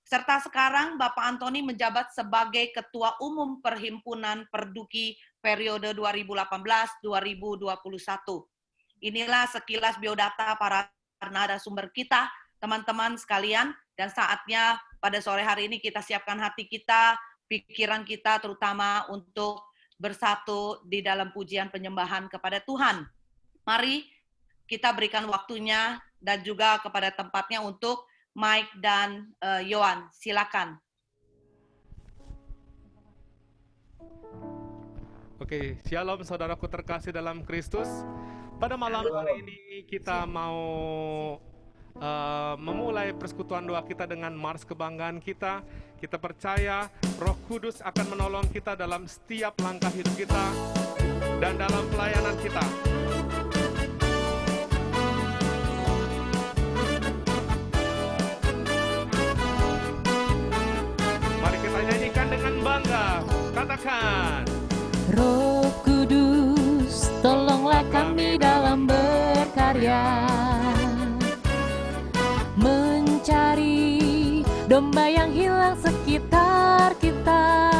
serta sekarang Bapak Antoni menjabat sebagai Ketua Umum Perhimpunan Perduki periode 2018-2021. Inilah sekilas biodata para narasumber kita, teman-teman sekalian, dan saatnya pada sore hari ini kita siapkan hati kita, pikiran kita terutama untuk bersatu di dalam pujian penyembahan kepada Tuhan. Mari kita berikan waktunya dan juga kepada tempatnya untuk Mike dan Yohan. Silakan. Oke, shalom saudaraku terkasih dalam Kristus. Pada malam hari ini kita mau memulai persekutuan doa kita dengan mars kebanggaan kita. Kita percaya Roh Kudus akan menolong kita dalam setiap langkah hidup kita dan dalam pelayanan kita. Mari kita nyanyikan dengan bangga. Katakan, Roh Kudus, tolonglah kami dalam berkarya, mencari domba yang hilang sekitar kita,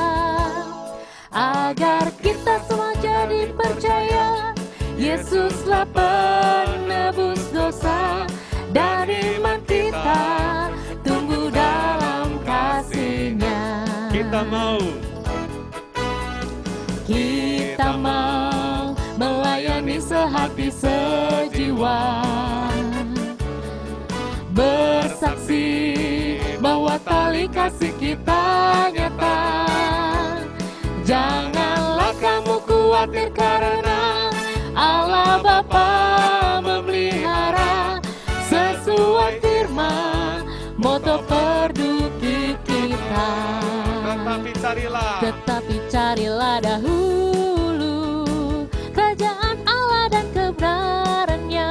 agar kita semua jadi percaya Yesuslah penebus dosa, dan iman kita tumbuh dalam kasih-Nya. Kita mau melayani sehati sejiwa, bersaksi bahwa tali kasih kita nyata. Janganlah kamu khawatir karena Allah Bapa memelihara, sesuai firman moto perduki kita. Tetapi carilah dahulu kerajaan Allah dan kebenarannya,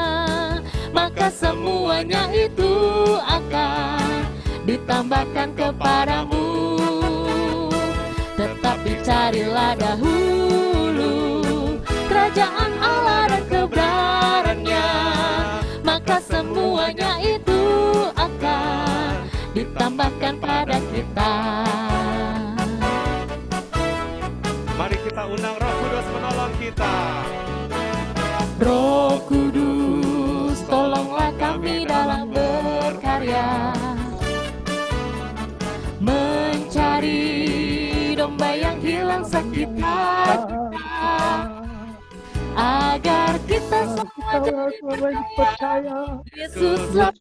maka semuanya itu akan ditambahkan kepadamu. Tetapi carilah dahulu kerajaan Allah dan kebenarannya, maka semuanya itu akan ditambahkan pada kita. Mari kita undang Roh Kudus menolong kita. Roh Kudus, tolonglah kami dalam berkarya, mencari domba yang hilang sekitar kita, agar kita semua jadi percaya Yesuslah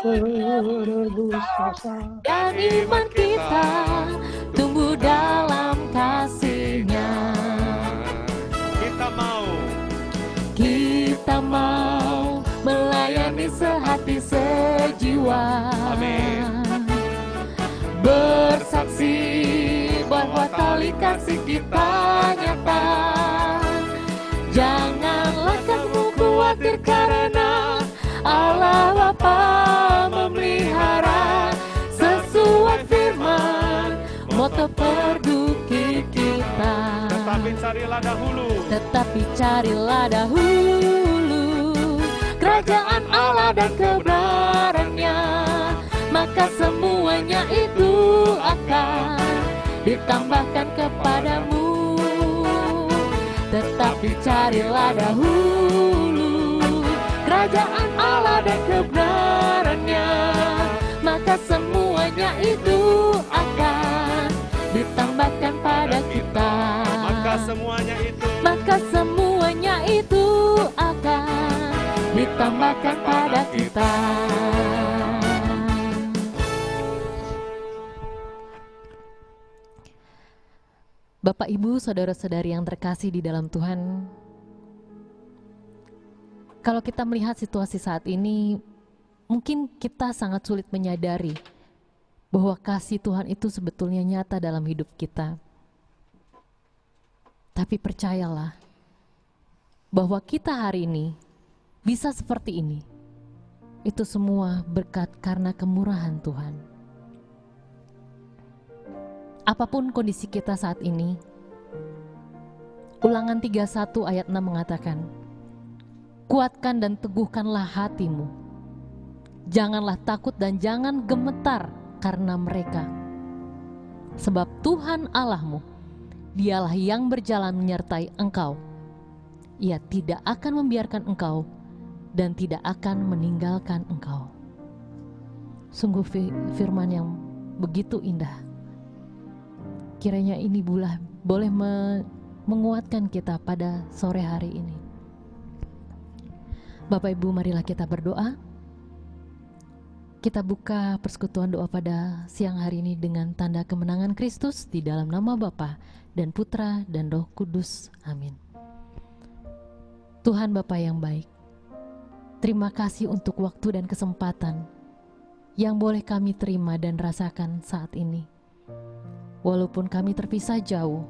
penebus dosa, dan iman kita tumbuh dalam kasih-Nya. Kita mau melayani sehati sejiwa. Amin. Bersaksi bahwa tali kasih kita nyata. Janganlah kamu khawatir karena Allah Bapa memelihara, sesuai firman moto perduki kita. Tetapi carilah dahulu kerajaan Allah dan kebenarannya, maka semuanya itu akan ditambahkan kepadamu. Tetapi carilah dahulu kerajaan Allah dan kebenarannya, maka semuanya itu akan ditambahkan pada kita. Maka semuanya itu akan ditambahkan pada kita. Bapak, Ibu, saudara-saudari yang terkasih di dalam Tuhan, kalau kita melihat situasi saat ini, mungkin kita sangat sulit menyadari bahwa kasih Tuhan itu sebetulnya nyata dalam hidup kita. Tapi percayalah bahwa kita hari ini bisa seperti ini. Itu semua berkat karena kemurahan Tuhan. Apapun kondisi kita saat ini, Ulangan 31 ayat 6 mengatakan, kuatkan dan teguhkanlah hatimu. Janganlah takut dan jangan gemetar karena mereka. Sebab Tuhan Allahmu, Dialah yang berjalan menyertai engkau. Ia tidak akan membiarkan engkau dan tidak akan meninggalkan engkau. Sungguh firman yang begitu indah. Kiranya ini boleh menguatkan kita pada sore hari ini. Bapak Ibu, marilah kita berdoa. Kita buka persekutuan doa pada siang hari ini dengan tanda kemenangan Kristus di dalam nama Bapa dan Putra dan Roh Kudus. Amin. Tuhan Bapa yang baik, terima kasih untuk waktu dan kesempatan yang boleh kami terima dan rasakan saat ini. Walaupun kami terpisah jauh,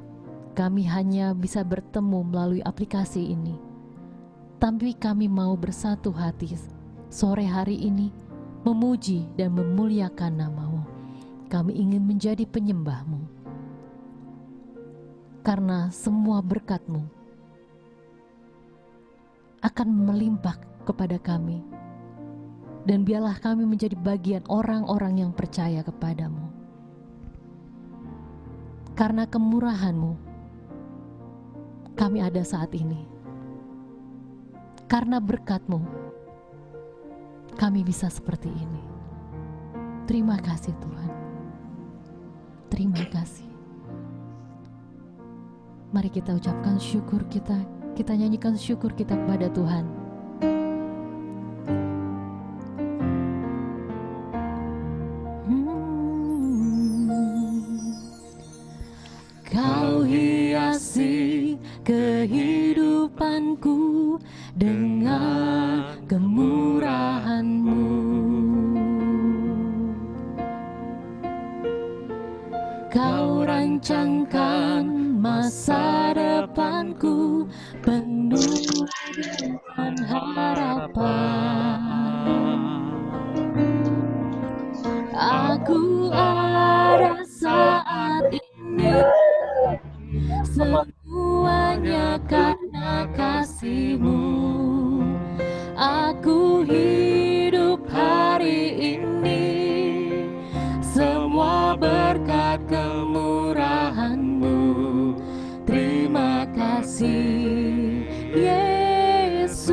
kami hanya bisa bertemu melalui aplikasi ini. Tapi kami mau bersatu hati sore hari ini memuji dan memuliakan nama-Mu. Kami ingin menjadi penyembah-Mu. Karena semua berkat-Mu akan melimpah kepada kami. Dan biarlah kami menjadi bagian orang-orang yang percaya kepada-Mu. Karena kemurahan-Mu, kami ada saat ini. Karena berkat-Mu, kami bisa seperti ini. Terima kasih Tuhan. Terima kasih. Mari kita ucapkan syukur kita. Kita nyanyikan syukur kita kepada Tuhan. Kau hiasi kehidupanku dengan kemurahan-Mu. Kau rancangkan masa depanku penuh dengan harapan. Aku ada saat ini, semuanya karena kasih-Mu. Aku hidup hari ini, semua berkat kemurahan-Mu. Terima kasih Yesus,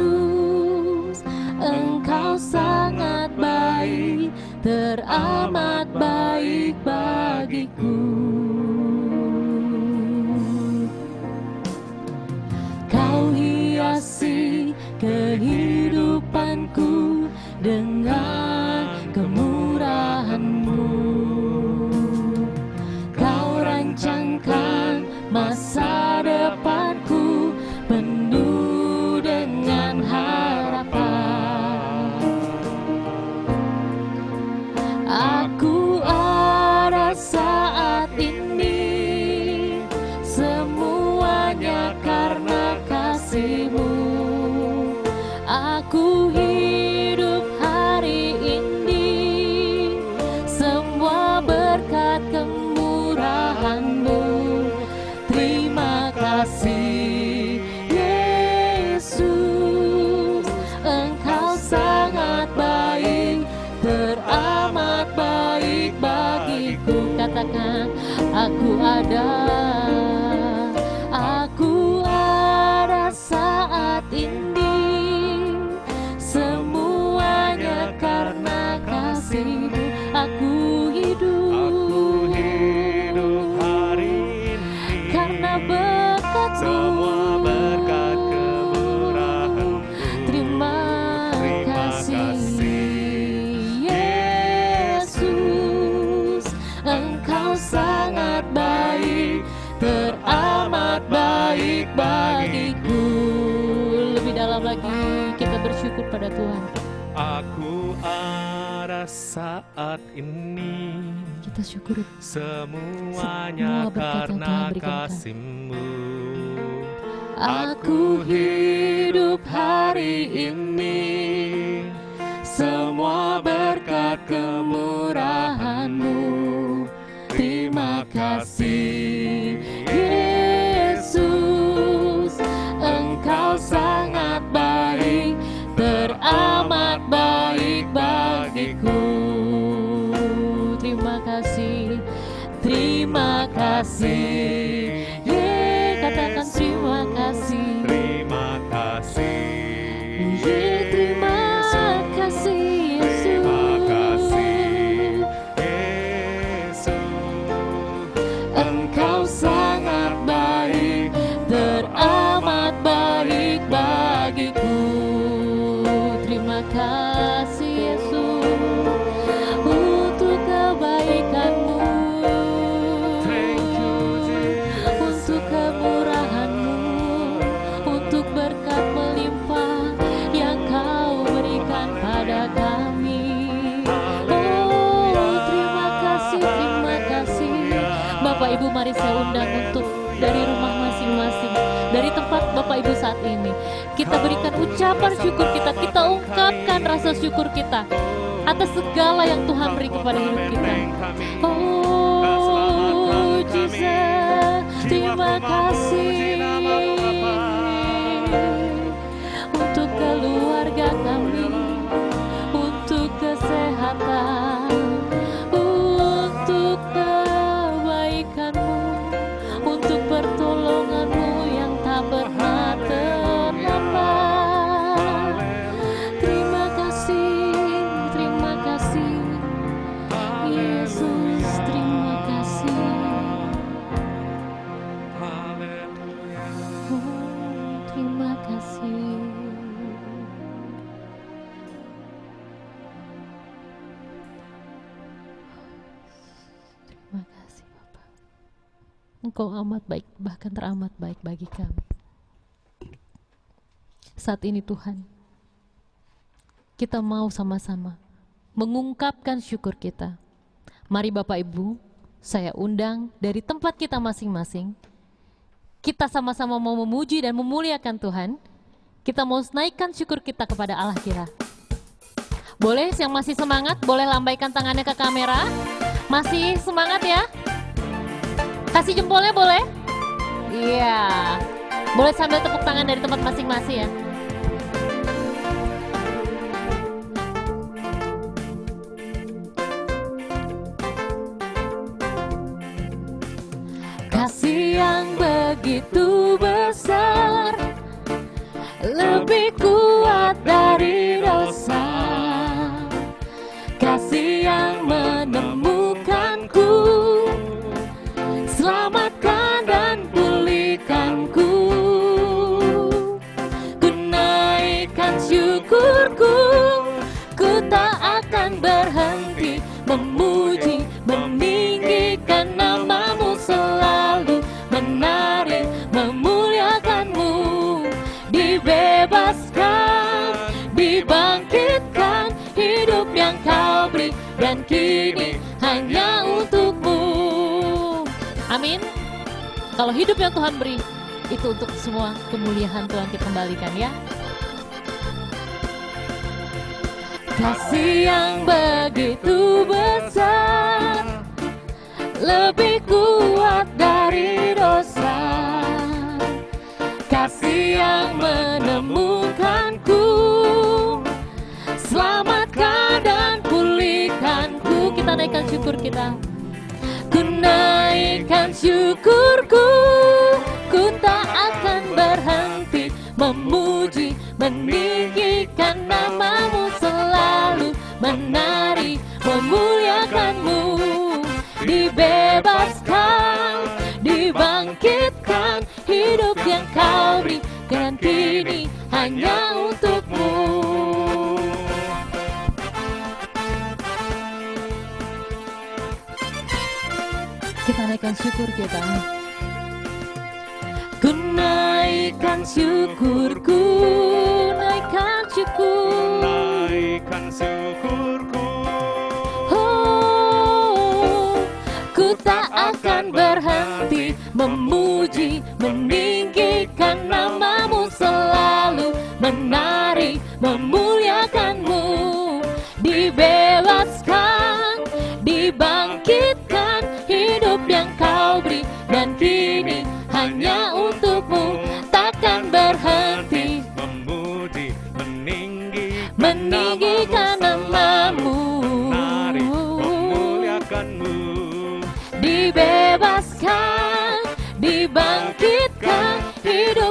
Engkau sangat baik, teramat baik bagiku. Kau hiasi kehidupanku dengan kemurahan-Mu. Kau rancangkan masa depanku penuh dengan harapan. Aku ada saat ini, semuanya karena kasih-Mu. Aku hidup hari ini, semua berkat kemurahan-Mu. Terima kasih Yesus, Engkau sangat baik, teramat baik bagiku. Katakan, aku ada saat ini, semuanya karena kasih-Mu. Aku hidup hari ini karena berkat-Mu. semua berkat kemurahan-Mu. Terima kasih Yesus, Engkau sangat baik, teramat baik bagiku. Lebih dalam lagi kita bersyukur pada Tuhan. Aku ada saat ini, Kita syukuri semuanya semua berkat yang karena Tuhan berikan. kasih-Mu. Aku hidup hari ini, semua berkat kemurahan-Mu. Terima kasih Yesus, Engkau sangat baik, teramat baik bagiku. Terima kasih. Katakan terima kasih. Terima kasih. Terima kasih Yesus. Terima kasih Yesus. Engkau sangat baik, teramat baik bagiku. Terima kasih Yesus untuk kebaikan-Mu, Thank you, Jesus. untuk kemurahan-Mu, untuk berkat melimpah yang Kau berikan pada kami. Oh, terima kasih, terima kasih. Bapak Ibu, mari saya undang untuk dari rumah masing-masing, dari tempat Bapak Ibu saat ini, kita berikan ucapan syukur kita, kita ungkapkan rasa syukur kita atas segala yang Tuhan beri kepada hidup kita. Oh, Jesus, terima kasih untuk keluarga kami, untuk kesehatan, untuk kebaikan-Mu, untuk pertolongan-Mu yang tak pernah terlambat. Terima kasih Yesus, terima kasih. Haleluya. Oh, terima kasih. Terima kasih Bapak. Engkau amat baik, bahkan teramat baik bagi kami. Saat ini Tuhan, kita mau sama-sama mengungkapkan syukur kita. Mari Bapak Ibu, saya undang dari tempat kita masing-masing. Kita sama-sama mau memuji dan memuliakan Tuhan. Kita mau naikkan syukur kita kepada Allah kita. Boleh yang masih semangat, boleh lambaikan tangannya ke kamera. Masih semangat ya? Kasih jempolnya boleh? Iya. Boleh sambil tepuk tangan dari tempat masing-masing ya. Kasih yang begitu besar, lebih kuat dari dosa. Kasih yang menemukanku, selamatkan dan pulihkanku. Ku naikkan syukurku, ku tak akan berhenti memuji, meninggikan nama-Mu selalu, menari, memuliakan-Mu. Dibebaskan, dibangkitkan, hidup yang Kau beri dan kini hanya untuk-Mu. Amin. Kalau hidup yang Tuhan beri, itu untuk semua kemuliaan Tuhan kita kembalikan ya. Kasih yang begitu besar, lebih kuat dari dosa. Kasih yang menemukanku, selamatkan dan pulihkanku. Kita naikkan syukur kita. Ku naikkan syukurku, ku tak akan berhenti memuji, meninggikan nama-Mu selalu, menari, memuliakan-Mu. Dibebaskan, dibangkitkan, hidup yang Kau beri dan kini hanya untuk-Mu. Kita naikkan syukur kita. Ku naikkan syukurku, naikkan syukur, Naikkan syukurku. oh, ku tak akan berhenti memuji, meninggikan nama-Mu selalu, menari, memuliakan-Mu. Dibebaskan, dibangkitkan, hidup yang Kau beri dan kini hanya untuk-Mu. Takkan berhenti Memuji, meninggikan nama-Mu. menari, memuliakan-Mu. Dibebaskan,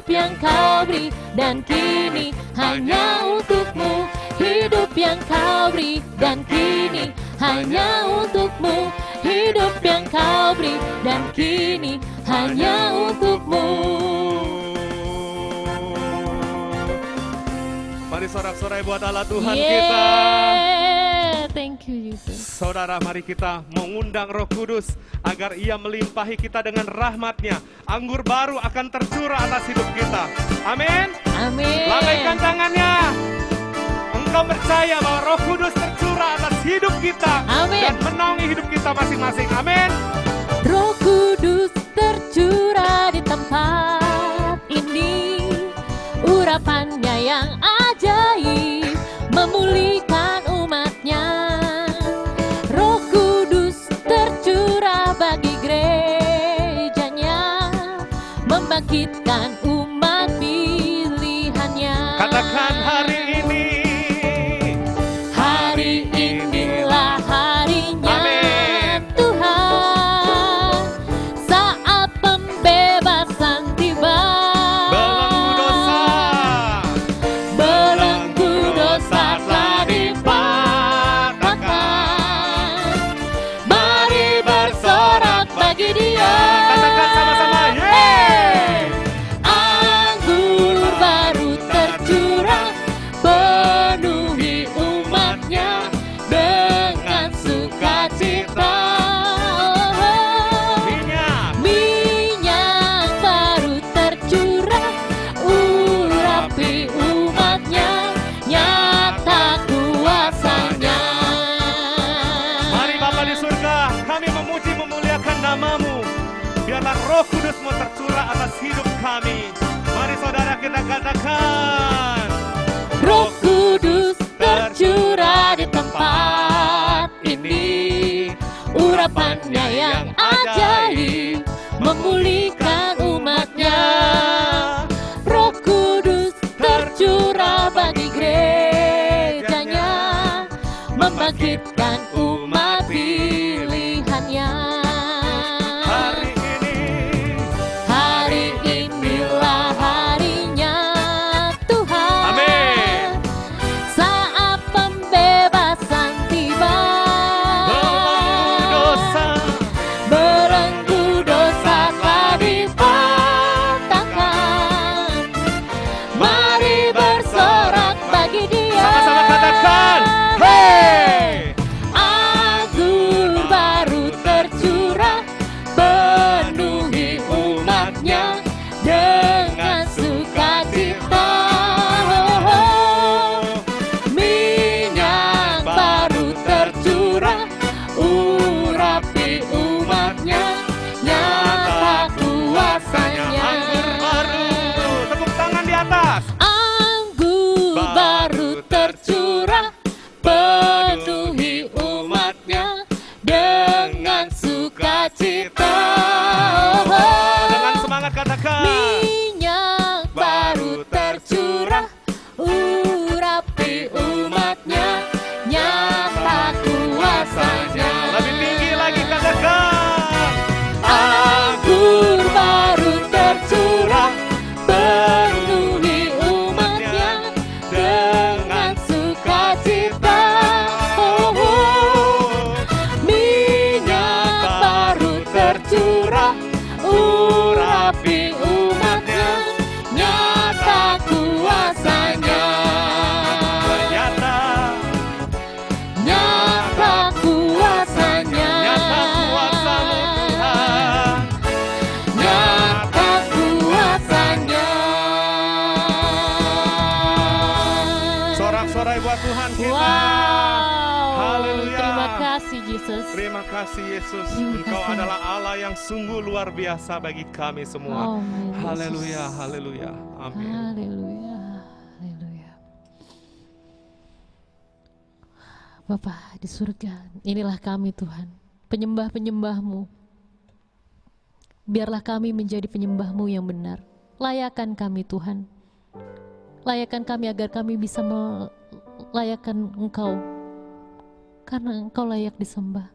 hidup yang kau beri dan kini hanya untukmu. Hidup yang kau beri dan kini hanya untukmu. Hidup yang kau beri dan kini hanya untukmu. Mari sorak-sorai buat Allah Tuhan kita. Thank you Jesus. Saudara, mari kita mengundang Roh Kudus agar Ia melimpahi kita dengan rahmat-Nya. Anggur baru akan tercurah atas hidup kita. Amin. Amin. Lambaikan tangannya. Engkau percaya bahwa Roh Kudus tercurah atas hidup kita. Amin. Dan menaungi hidup kita masing-masing. Amin. Roh Kudus tercurah di tempat ini. Urapannya yang ajaib memulihkan umatnya. Roh Kudus tercurah bagi gerejanya, membangkitkan umat pilihannya. Katakan hari ini. Hari inilah harinya. Amin. Tuhan, saat pembebasan tiba. Belenggu dosa telah dipatahkan. Mari bersorak bagi Dia. Katakan sama-sama, yeay! Anggur baru tercurah, penuhi umatnya dengan sukacita. Minyak baru tercurah, urapi umatnya, nyata kuasanya. Mari Bapa di surga, kami memuji memuliakan nama-Mu. Biarlah Roh Kudus-Mu tercurah atas hidup kami. Mari saudara kita katakan. Roh Kudus tercurah di tempat ini. Urapannya yang ajaib memulihkan umatnya. Roh Kudus tercurah bagi gerejanya, membangkitkan umat pilihannya. Hari inilah harinya Tuhan. Amin. Saat pembebasan tiba. Belenggu dosa telah dipatahkan. Mari bersorak bagi Dia. Sama-sama katakan, hey! Anggur baru tercurah, penuhi umatnya dengan sukacita. Minyak baru tercurah, urapi umatnya, nyata kuasanya. Anggur baru, tepuk tangan di atas. Anggur baru tercurah, penuhi umatnya dengan sukacita. Dengan semangat katakan. Minyak baru tercurah, urapi umatnya, nyata kuasanya. Lebih tinggi lagi katakan. Anggur baru tercurah, penuhi umatnya dengan sukacita. Minyak baru tercurah, urapi umatnya, nyata kuasanya. Nyata, Nyata kuasanya. nyata kuasa-Mu Tuhan. Nyata kuasanya. Sorak-sorai buat Tuhan kita. Wow. Haleluya. Terima kasih Jesus. Terima kasih Yesus. Terima Engkau kasih. adalah Allah yang sungguh luar biasa bagi kami semua. Amin, Yesus. Haleluya, haleluya. Amin. Haleluya. Haleluya. Bapa di surga, inilah kami Tuhan, penyembah-penyembah-Mu. Biarlah kami menjadi penyembah-Mu yang benar. Layakan kami Tuhan. Layakan kami agar kami bisa melayakkan Engkau, karena Engkau layak disembah.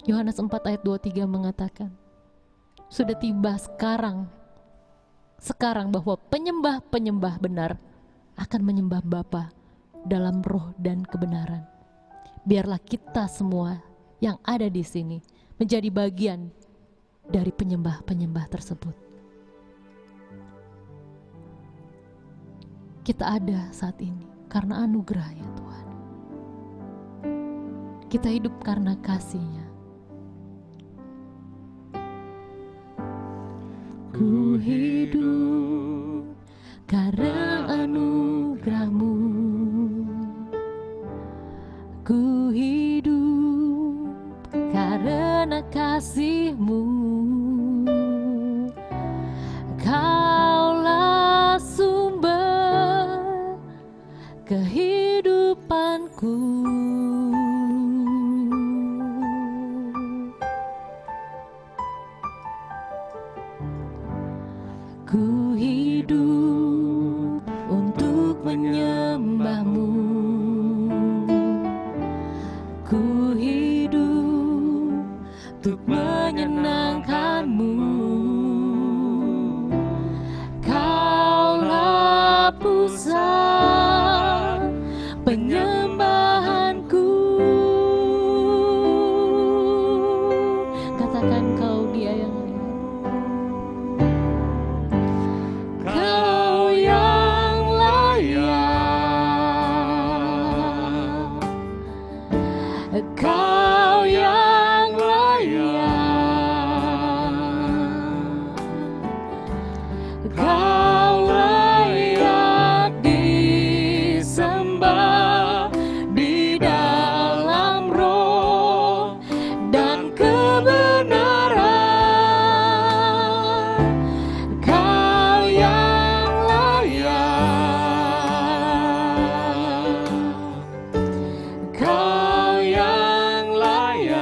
Yohanes 4 ayat 23 mengatakan, sudah tiba sekarang sekarang bahwa penyembah-penyembah benar akan menyembah Bapa dalam roh dan kebenaran. Biarlah kita semua yang ada di sini menjadi bagian dari penyembah-penyembah tersebut. Kita ada saat ini karena anugerah ya Tuhan. Kita hidup karena kasih-Nya. Ku hidup karena anugerah-Mu. Ku hidup karena kasih-Mu. Kaulah sumber kehidupanku. Ku hidup untuk menyembah-Mu. Ku hidup untuk menyenangkan-Mu. Kaulah pusat penyembahanku. Katakan Kau Dia yang Kau yang layak, Kau yang layak, Kau layak disembah di dalam roh dan kebenaran. Kau yang layak, Kau yang layak,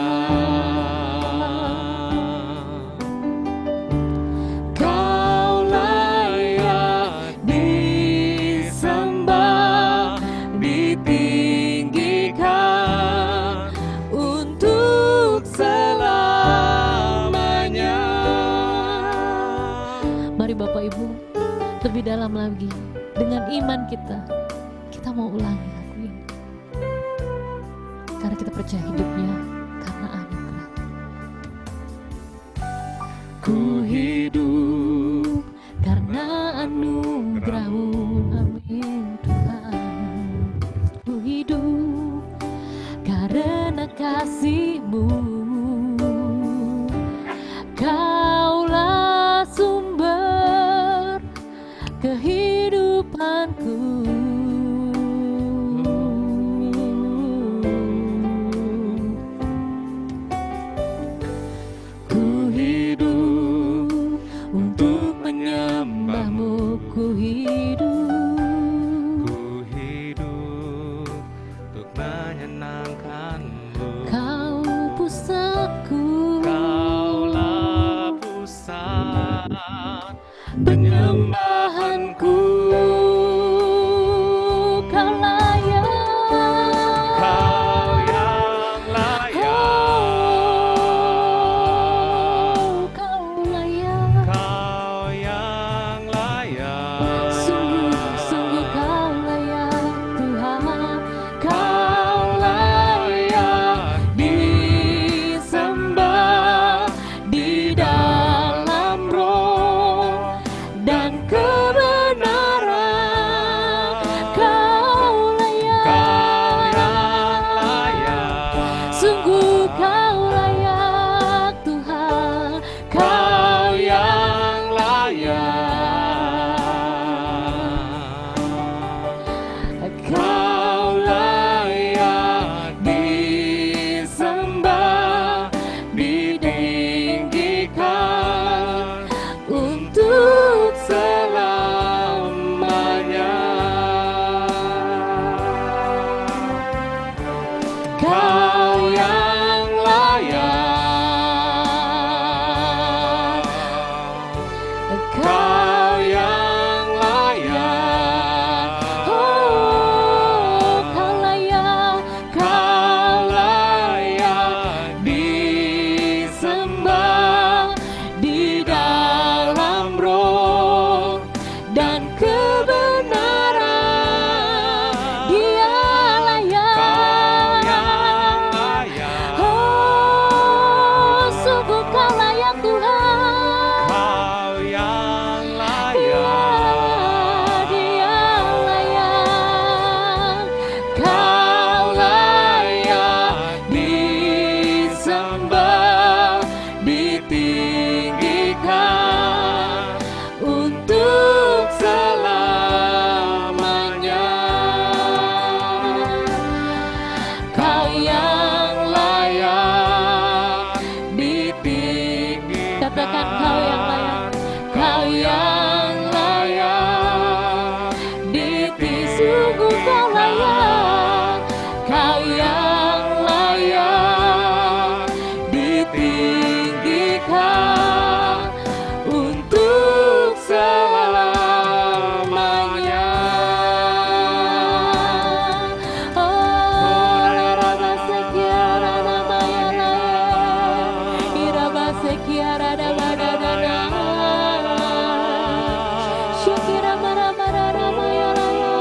Kau layak disembah, ditinggikan untuk selamanya. Mari Bapak Ibu, lebih dalam lagi dengan iman kita mau ulangi lagu ini. Karena kita percaya hidupnya karena anugerah. Ku hidup karena anugerah-Mu, amin Tuhan. Ku hidup karena kasih-Mu. Kaulah sumber kehidupanku. Ku hidup disembah, ditinggikan untuk selamanya. Kau yang layak ditinggikan. Katakan kau yang layak, kau yang layak sungguh kau layak, kau yang layak ditinggikan untuk selamanya. Oh, Iraba sekiara namanya laya, Iraba sekiara namanya laya, Syukira mara-mara namanya laya.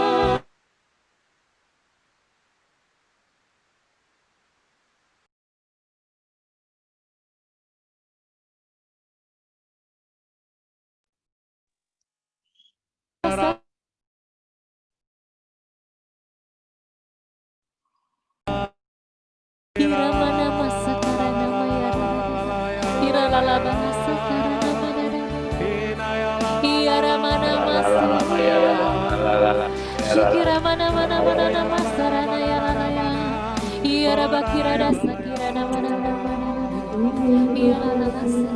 Kira mana masa karena mayara, kira lala bahasa karena mayara, kira mana masa, kira mana masa karena ya lala ya, kira bakira dasa kira nama nama kira lala dasa,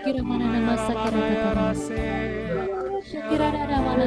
kira mana nama sakara tetara, kira ada mana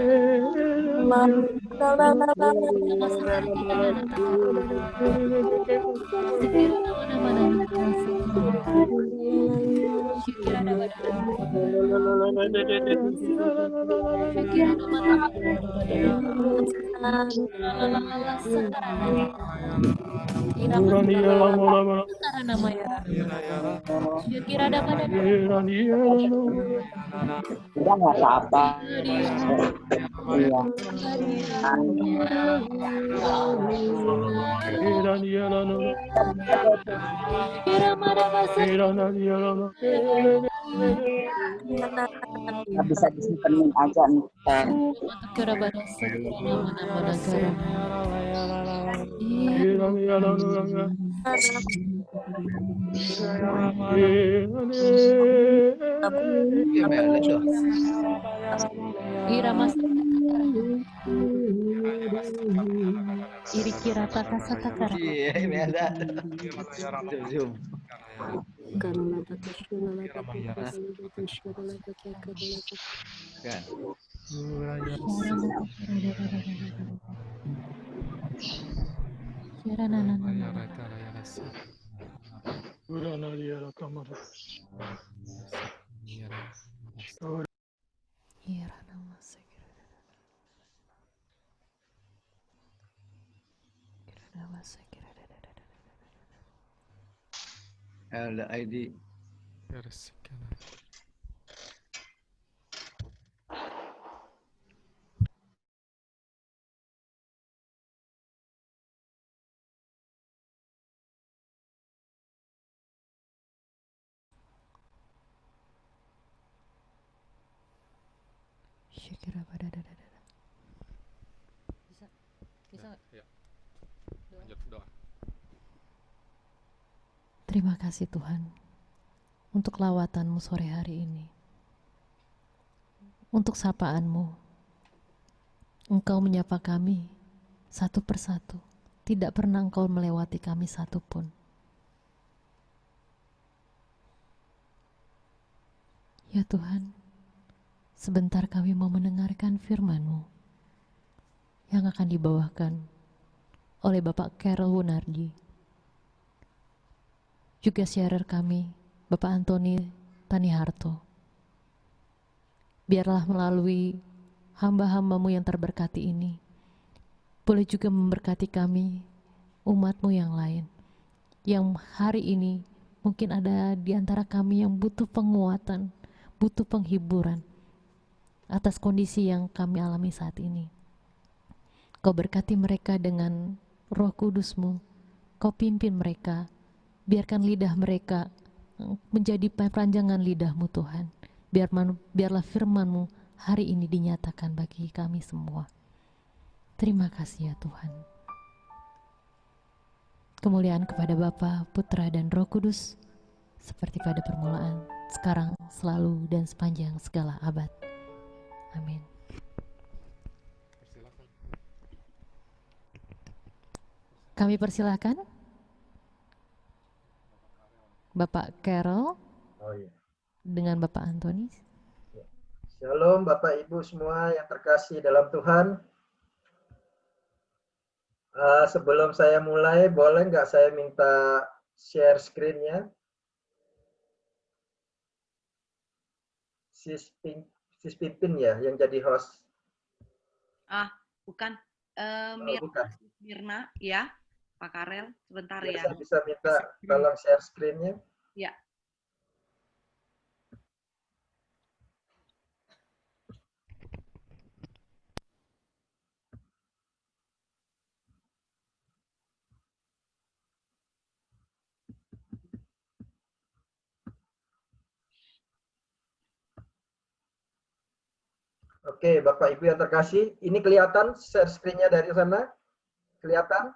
Udah nggak apa-apa. Iya. Nggak bisa disimpenin aja ntar. Iri kira taka satakara. Ada ID. Terima kasih Tuhan untuk lawatan-Mu sore hari ini, untuk sapaan-Mu. Engkau menyapa kami satu persatu, tidak pernah Engkau melewati kami satupun. Ya Tuhan, sebentar kami mau mendengarkan firman-Mu yang akan dibawakan oleh Bapak Carol Wunardi, juga sharer kami Bapak Antoni Taniharto. Biarlah melalui hamba-hamba-Mu yang terberkati ini, boleh juga memberkati kami, umat-Mu yang lain, yang hari ini mungkin ada di antara kami yang butuh penguatan, butuh penghiburan atas kondisi yang kami alami saat ini. Kau berkati mereka dengan Roh Kudus-Mu, Kau pimpin mereka, biarkan lidah mereka menjadi panjangan lidah-Mu Tuhan. Biarlah firman-Mu hari ini dinyatakan bagi kami semua. Terima kasih ya Tuhan. Kemuliaan kepada Bapa, Putra, dan Roh Kudus, seperti pada permulaan, sekarang, selalu, dan sepanjang segala abad. Amin. Kami persilakan Bapak Carol dengan Bapak Antoni. Shalom Bapak Ibu semua yang terkasih dalam Tuhan. Sebelum saya mulai, boleh nggak saya minta share screen-nya? Sis Pipin ya, yang jadi host. Bukan. Bukan. Mirna, ya. Pak Karel, sebentar Ya, ya. saya bisa minta tolong share screen-nya. Ya. Oke, Bapak Ibu yang terkasih, ini kelihatan share screen-nya dari sana? Kelihatan?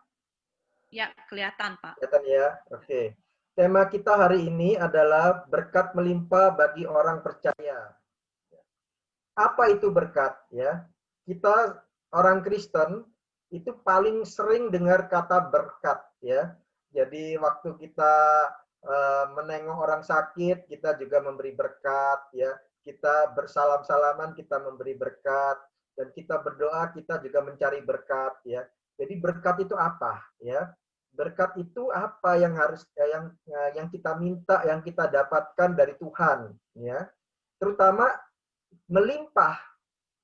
Ya, kelihatan, Pak. Kelihatan ya? Oke. Tema kita hari ini adalah berkat melimpah bagi orang percaya. Apa itu berkat? Ya, kita orang Kristen itu paling sering dengar kata berkat. Ya, jadi waktu kita menengok orang sakit, kita juga memberi berkat. Ya, kita bersalam-salaman, kita memberi berkat, dan kita berdoa, kita juga mencari berkat. Ya, jadi berkat itu apa? Ya, berkat itu apa yang harus yang kita minta, yang kita dapatkan dari Tuhan. Ya, terutama melimpah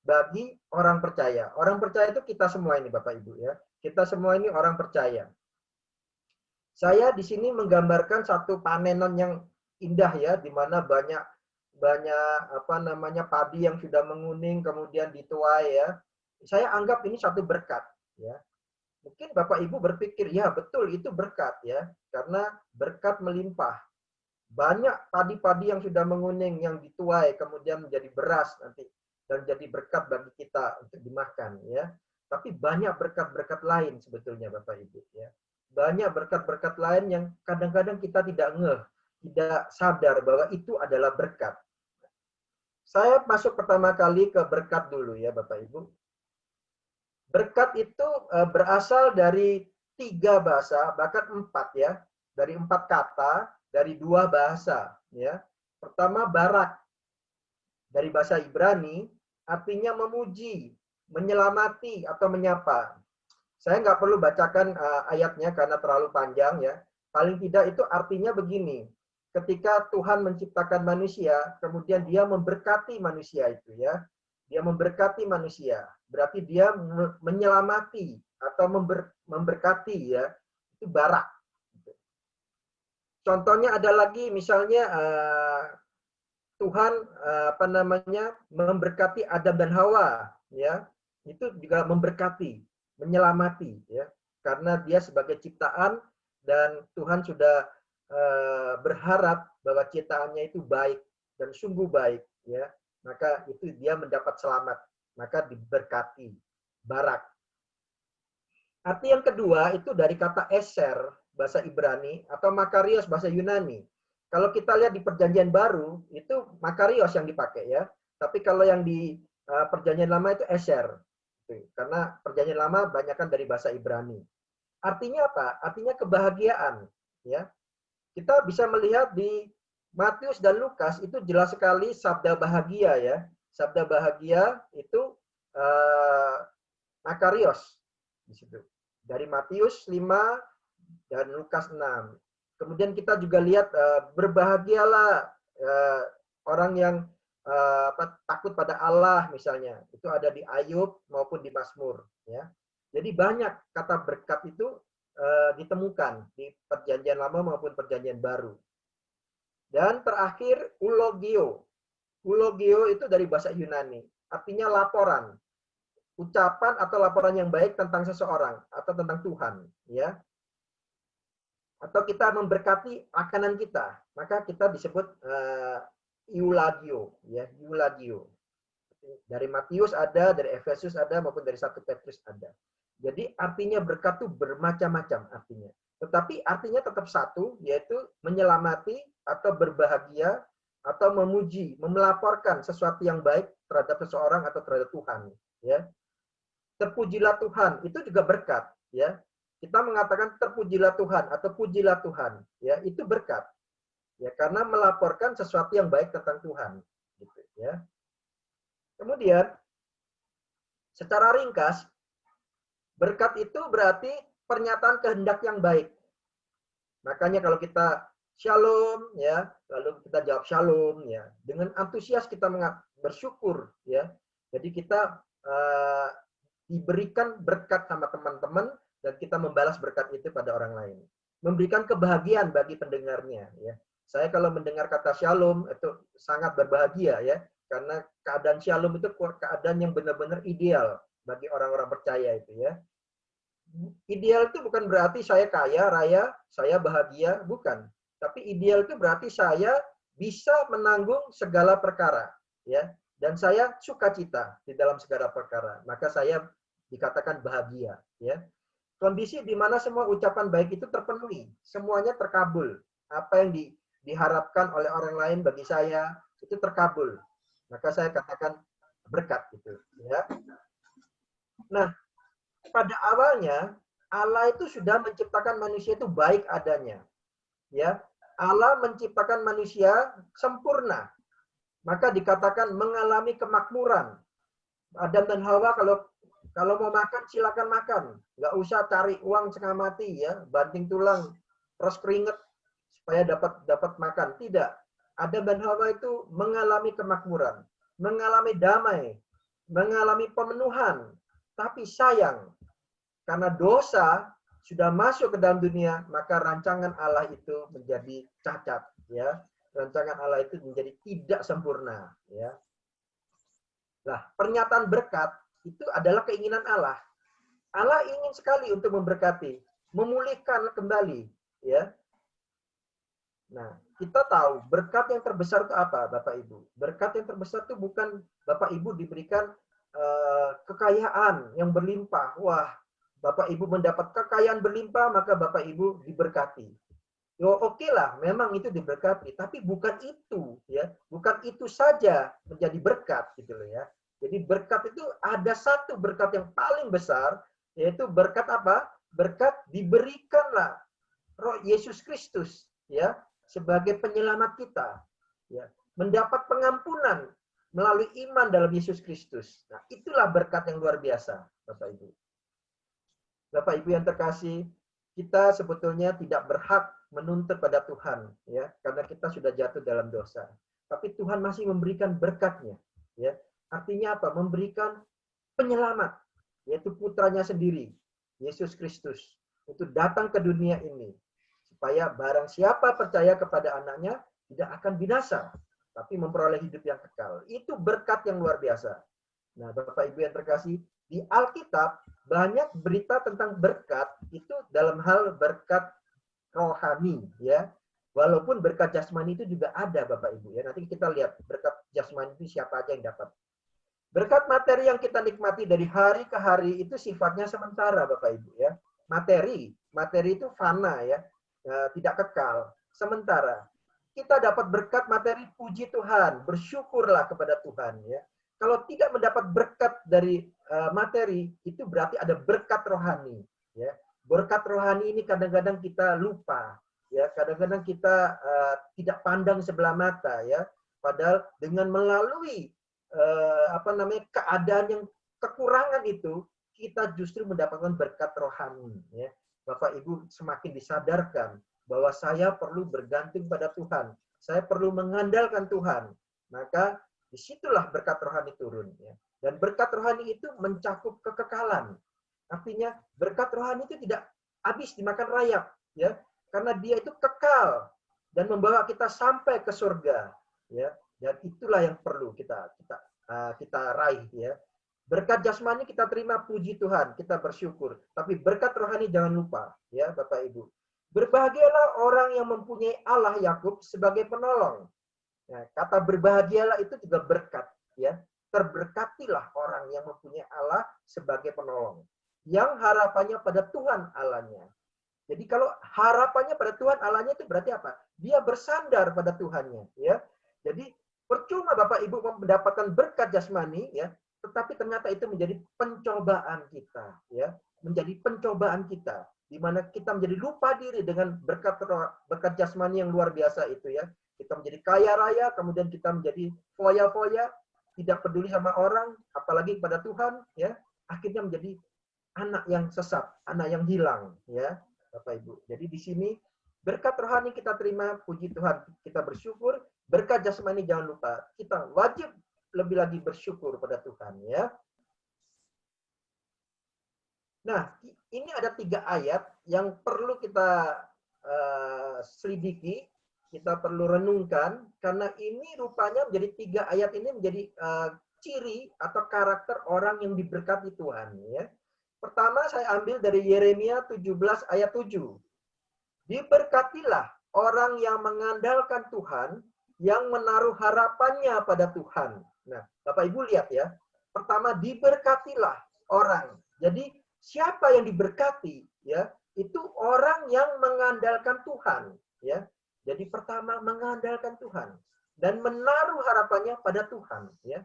bagi orang percaya. Orang percaya itu kita semua ini Bapak Ibu ya. Kita semua ini orang percaya. Saya di sini menggambarkan satu panenan yang indah ya, di mana banyak padi yang sudah menguning kemudian dituai ya. Saya anggap ini satu berkat ya. Mungkin Bapak Ibu berpikir ya betul itu berkat ya, karena berkat melimpah. Banyak padi-padi yang sudah menguning, yang dituai, kemudian menjadi beras nanti. Dan jadi berkat bagi kita untuk dimakan. Ya. Tapi banyak berkat-berkat lain sebetulnya Bapak Ibu. Ya. Banyak berkat-berkat lain yang kadang-kadang kita tidak ngeh, tidak sadar bahwa itu adalah berkat. Saya masuk pertama kali ke berkat dulu ya Bapak Ibu. Berkat itu berasal dari 3 bahasa, bahkan 4 ya. Dari 4 kata, dari 2 bahasa ya. Pertama barak dari bahasa Ibrani artinya memuji, menyelamati atau menyapa. Saya nggak perlu bacakan ayatnya karena terlalu panjang ya. Paling tidak itu artinya begini. Ketika Tuhan menciptakan manusia, kemudian Dia memberkati manusia itu ya. Dia memberkati manusia. Berarti Dia menyelamati atau memberkati ya. Itu barak. Contohnya ada lagi misalnya Tuhan memberkati Adam dan Hawa ya. Itu juga memberkati, menyelamati ya. Karena dia sebagai ciptaan dan Tuhan sudah berharap bahwa ciptaannya itu baik dan sungguh baik ya. Maka itu dia mendapat selamat, maka diberkati, barak. Arti yang kedua itu dari kata eser bahasa Ibrani atau makarios bahasa Yunani. Kalau kita lihat di Perjanjian Baru itu makarios yang dipakai ya. Tapi kalau yang di Perjanjian Lama itu eser. Karena Perjanjian Lama banyakkan dari bahasa Ibrani. Artinya apa? Artinya kebahagiaan ya. Kita bisa melihat di Matius dan Lukas itu jelas sekali sabda bahagia ya. Sabda bahagia itu makarios di situ. Dari Matius 5 dan Lukas 6. Kemudian kita juga lihat berbahagialah orang yang takut pada Allah misalnya. Itu ada di Ayub maupun di Mazmur ya. Jadi banyak kata berkat itu ditemukan di Perjanjian Lama maupun Perjanjian Baru. Dan terakhir eulogio. Eulogio itu dari bahasa Yunani, artinya laporan. Ucapan atau laporan yang baik tentang seseorang atau tentang Tuhan, ya. Atau kita memberkati makanan kita, maka kita disebut eulagio, ya, eulagio. Dari Matius ada, dari Efesus ada, maupun dari 1 Petrus ada. Jadi artinya berkat itu bermacam-macam artinya. Tetapi artinya tetap satu, yaitu menyelamati atau berbahagia atau memuji, melaporkan sesuatu yang baik terhadap seseorang atau terhadap Tuhan. Ya, terpujilah Tuhan itu juga berkat. Ya, kita mengatakan terpujilah Tuhan atau pujilah Tuhan. Ya, itu berkat. Ya, karena melaporkan sesuatu yang baik tentang Tuhan. Gitu, ya. Kemudian, secara ringkas, berkat itu berarti pernyataan kehendak yang baik. Makanya kalau kita shalom, ya, lalu kita jawab shalom, ya, dengan antusias kita bersyukur, ya. Jadi kita diberikan berkat sama teman-teman dan kita membalas berkat itu pada orang lain. Memberikan kebahagiaan bagi pendengarnya, ya. Saya kalau mendengar kata shalom itu sangat berbahagia, ya, karena keadaan shalom itu keadaan yang benar-benar ideal bagi orang-orang percaya itu, ya. Ideal itu bukan berarti saya kaya raya, saya bahagia, bukan. Tapi ideal itu berarti saya bisa menanggung segala perkara, ya. Dan saya sukacita di dalam segala perkara. Maka saya dikatakan bahagia, ya. Kondisi di mana semua ucapan baik itu terpenuhi, semuanya terkabul. Apa yang diharapkan oleh orang lain bagi saya itu terkabul. Maka saya katakan berkat gitu, ya. Nah, pada awalnya Allah itu sudah menciptakan manusia itu baik adanya. Ya, Allah menciptakan manusia sempurna. Maka dikatakan mengalami kemakmuran. Adam dan Hawa kalau mau makan silakan makan, nggak usah cari uang setengah mati, ya, banting tulang, terus keringet supaya dapat makan. Tidak. Adam dan Hawa itu mengalami kemakmuran, mengalami damai, mengalami pemenuhan. Tapi sayang, karena dosa sudah masuk ke dalam dunia, maka rancangan Allah itu menjadi cacat, ya. Rancangan Allah itu menjadi tidak sempurna, ya. Nah, pernyataan berkat itu adalah keinginan Allah. Allah ingin sekali untuk memberkati, memulihkan kembali, ya. Nah, kita tahu berkat yang terbesar itu apa, Bapak Ibu? Berkat yang terbesar itu bukan Bapak Ibu diberikan kekayaan yang berlimpah. Wah, Bapak Ibu mendapat kekayaan berlimpah, maka Bapak Ibu diberkati. Yo, oke lah, memang itu diberkati, tapi bukan itu, ya. Bukan itu saja menjadi berkat gitu loh, ya. Jadi berkat itu ada satu berkat yang paling besar, yaitu berkat apa? Berkat diberikanlah Roh Yesus Kristus, ya, sebagai penyelamat kita, ya. Mendapat pengampunan melalui iman dalam Yesus Kristus. Nah, itulah berkat yang luar biasa, Bapak Ibu. Bapak Ibu yang terkasih, kita sebetulnya tidak berhak menuntut pada Tuhan, ya, karena kita sudah jatuh dalam dosa. Tapi Tuhan masih memberikan berkat-Nya, ya. Artinya apa? Memberikan penyelamat, yaitu putranya sendiri, Yesus Kristus, itu datang ke dunia ini supaya barang siapa percaya kepada anaknya tidak akan binasa, tapi memperoleh hidup yang kekal. Itu berkat yang luar biasa. Nah, Bapak Ibu yang terkasih, di Alkitab banyak berita tentang berkat itu dalam hal berkat rohani, ya. Walaupun berkat jasmani itu juga ada, Bapak Ibu, ya. Nanti kita lihat berkat jasmani itu siapa aja yang dapat. Berkat materi yang kita nikmati dari hari ke hari itu sifatnya sementara, Bapak Ibu, ya. Materi itu fana, ya, tidak kekal, sementara. Kita dapat berkat materi, puji Tuhan, bersyukurlah kepada Tuhan, ya. Kalau tidak mendapat berkat dari materi, itu berarti ada berkat rohani, ya. Berkat rohani ini kadang-kadang kita lupa, ya. Kadang-kadang kita tidak pandang sebelah mata, ya. Padahal dengan melalui keadaan yang kekurangan itu, kita justru mendapatkan berkat rohani, ya. Bapak Ibu semakin disadarkan bahwa saya perlu bergantung pada Tuhan, saya perlu mengandalkan Tuhan, maka disitulah berkat rohani turun, ya. Dan berkat rohani itu mencakup kekekalan. Artinya berkat rohani itu tidak habis dimakan rayap, ya, karena dia itu kekal dan membawa kita sampai ke surga, ya. Dan itulah yang perlu kita raih, ya. Berkat jasmani kita terima, puji Tuhan, kita bersyukur. Tapi berkat rohani jangan lupa, ya, Bapak Ibu. Berbahagialah orang yang mempunyai Allah Yakub sebagai penolong. Nah, kata berbahagialah itu juga berkat, ya. Terberkatilah orang yang mempunyai Allah sebagai penolong. yang harapannya pada Tuhan Allahnya. Jadi kalau harapannya pada Tuhan Allahnya itu berarti apa? Dia bersandar pada Tuhannya, ya. Jadi percuma Bapak Ibu mendapatkan berkat jasmani, ya, tetapi ternyata itu menjadi pencobaan kita, ya, menjadi pencobaan kita, di mana kita menjadi lupa diri dengan berkat jasmani yang luar biasa itu, ya. Kita menjadi kaya raya, kemudian kita menjadi foya-foya, tidak peduli sama orang, apalagi kepada Tuhan, ya. Akhirnya menjadi anak yang sesat, anak yang hilang, ya. Bapak Ibu. Jadi di sini berkat rohani kita terima, puji Tuhan, kita bersyukur. Berkat jasmani jangan lupa, kita wajib lebih lagi bersyukur pada Tuhan, ya. Nah, ini ada 3 ayat yang perlu kita selidiki, kita perlu renungkan, karena ini rupanya menjadi 3 ayat ini menjadi ciri atau karakter orang yang diberkati Tuhan, ya. Pertama saya ambil dari Yeremia 17 ayat 7. Diberkatilah orang yang mengandalkan Tuhan, yang menaruh harapannya pada Tuhan. Nah, Bapak Ibu lihat ya. Pertama, diberkatilah orang. Jadi siapa yang diberkati, ya? Itu orang yang mengandalkan Tuhan, ya. Jadi pertama mengandalkan Tuhan dan menaruh harapannya pada Tuhan, ya.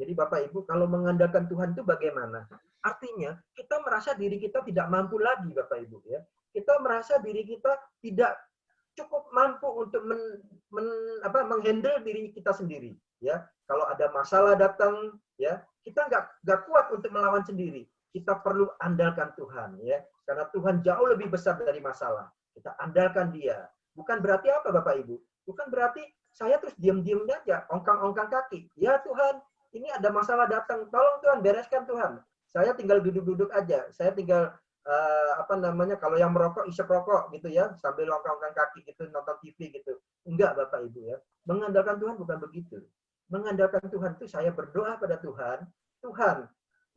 Jadi Bapak Ibu, kalau mengandalkan Tuhan itu bagaimana? Artinya, kita merasa diri kita tidak mampu lagi, Bapak Ibu, ya. Kita merasa diri kita tidak cukup mampu untuk menghandle diri kita sendiri, ya. Kalau ada masalah datang, ya, kita nggak kuat untuk melawan sendiri. Kita perlu andalkan Tuhan, ya. Karena Tuhan jauh lebih besar dari masalah. Kita andalkan Dia. Bukan berarti apa, Bapak Ibu? Bukan berarti saya terus diam-diam aja, ongkang-ongkang kaki. Ya Tuhan, ini ada masalah datang, tolong Tuhan, bereskan Tuhan. Saya tinggal duduk-duduk aja. Saya tinggal kalau yang merokok isep rokok gitu ya, sambil ongkang-ongkang kaki gitu, nonton TV gitu. Enggak Bapak Ibu ya. Mengandalkan Tuhan bukan begitu. Mengandalkan Tuhan itu saya berdoa pada Tuhan, Tuhan,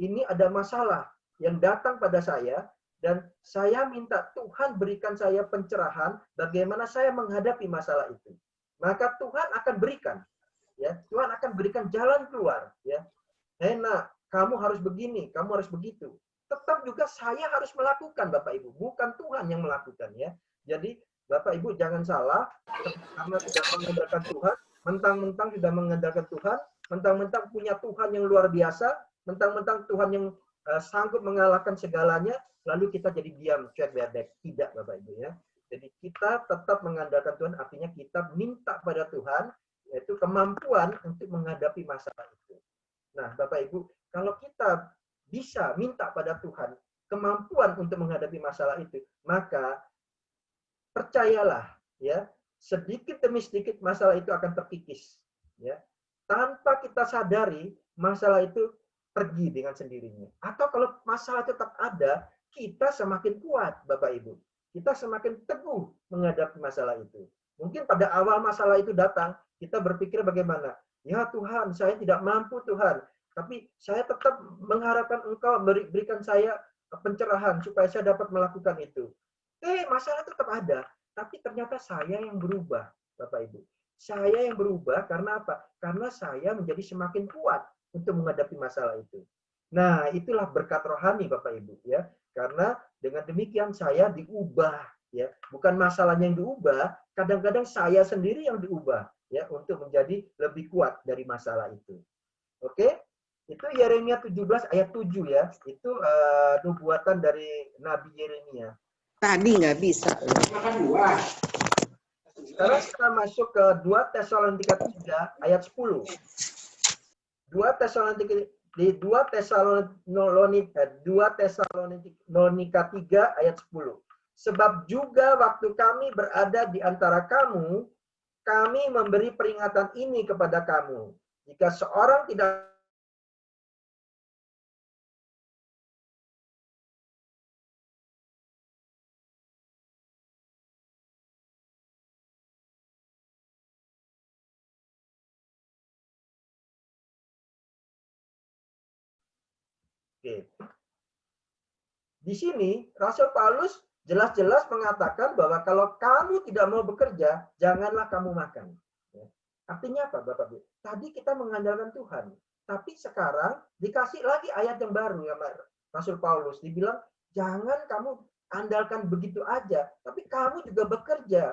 ini ada masalah yang datang pada saya dan saya minta Tuhan berikan saya pencerahan bagaimana saya menghadapi masalah itu. Maka Tuhan akan berikan, ya, Tuhan akan berikan jalan keluar, ya. Nak, kamu harus begini, kamu harus begitu. Tetap juga saya harus melakukan, Bapak Ibu, bukan Tuhan yang melakukan, ya. Jadi Bapak Ibu jangan salah, karena tidak mengandalkan Tuhan, mentang-mentang sudah mengandalkan Tuhan, mentang-mentang punya Tuhan yang luar biasa, mentang-mentang Tuhan yang sanggup mengalahkan segalanya, lalu kita jadi diam, cuek bebek. Tidak, Bapak Ibu, ya. Jadi kita tetap mengandalkan Tuhan, artinya kita minta pada Tuhan, yaitu kemampuan untuk menghadapi masalah itu. Nah, Bapak Ibu, kalau kita bisa minta pada Tuhan kemampuan untuk menghadapi masalah itu, maka percayalah, ya, sedikit demi sedikit masalah itu akan terkikis, ya. Tanpa kita sadari, masalah itu pergi dengan sendirinya. Atau kalau masalah tetap ada, kita semakin kuat, Bapak Ibu. Kita semakin teguh menghadapi masalah itu. Mungkin pada awal masalah itu datang, kita berpikir bagaimana? Ya Tuhan, saya tidak mampu Tuhan. Tapi saya tetap mengharapkan Engkau berikan saya pencerahan supaya saya dapat melakukan itu. Masalah tetap ada. Tapi ternyata saya yang berubah, Bapak Ibu. Saya yang berubah karena apa? Karena saya menjadi semakin kuat untuk menghadapi masalah itu. Nah, itulah berkat rohani, Bapak Ibu, ya. Karena dengan demikian saya diubah, ya. Bukan masalahnya yang diubah, kadang-kadang saya sendiri yang diubah, ya, untuk menjadi lebih kuat dari masalah itu. Oke? Itu Yeremia 17 ayat 7 ya. Itu nubuatan dari Nabi Yeremia. Tadi nggak bisa. Sekarang kita masuk ke 2 Tesalonika 3 ayat 10. 2 Tesalonika 3 ayat 10. Sebab juga waktu kami berada di antara kamu, kami memberi peringatan ini kepada kamu. Jika seorang tidak Oke. Di sini Rasul Paulus jelas-jelas mengatakan bahwa kalau kamu tidak mau bekerja, janganlah kamu makan. Artinya apa, Bapak Ibu? Tadi kita mengandalkan Tuhan, tapi sekarang dikasih lagi ayat yang baru, ya, Rasul Paulus. Dibilang, jangan kamu andalkan begitu aja, tapi kamu juga bekerja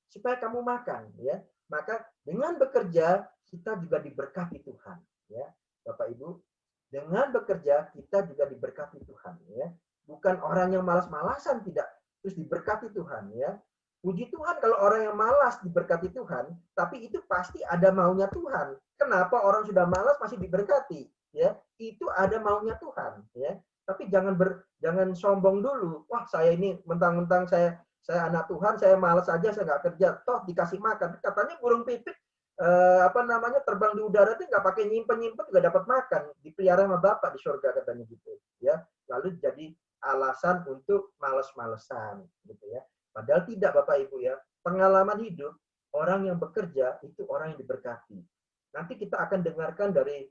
supaya kamu makan. Ya, maka dengan bekerja kita juga diberkati Tuhan. Ya, Bapak Ibu, dengan bekerja kita juga diberkati Tuhan. Ya, bukan orang yang malas-malasan tidak terus diberkati Tuhan. Ya, puji Tuhan kalau orang yang malas diberkati Tuhan, tapi itu pasti ada maunya Tuhan. Kenapa orang sudah malas masih diberkati? Ya, itu ada maunya Tuhan. Ya, tapi jangan sombong dulu. Wah, saya ini mentang-mentang saya anak Tuhan, saya malas aja, saya nggak kerja. Toh dikasih makan. Katanya burung pipit terbang di udara itu nggak pakai nyimpen juga dapat makan. Dipelihara sama Bapak di surga katanya gitu. Ya, lalu jadi alasan untuk malas-malesan gitu ya. Padahal tidak Bapak Ibu ya. Pengalaman hidup orang yang bekerja itu orang yang diberkati. Nanti kita akan dengarkan dari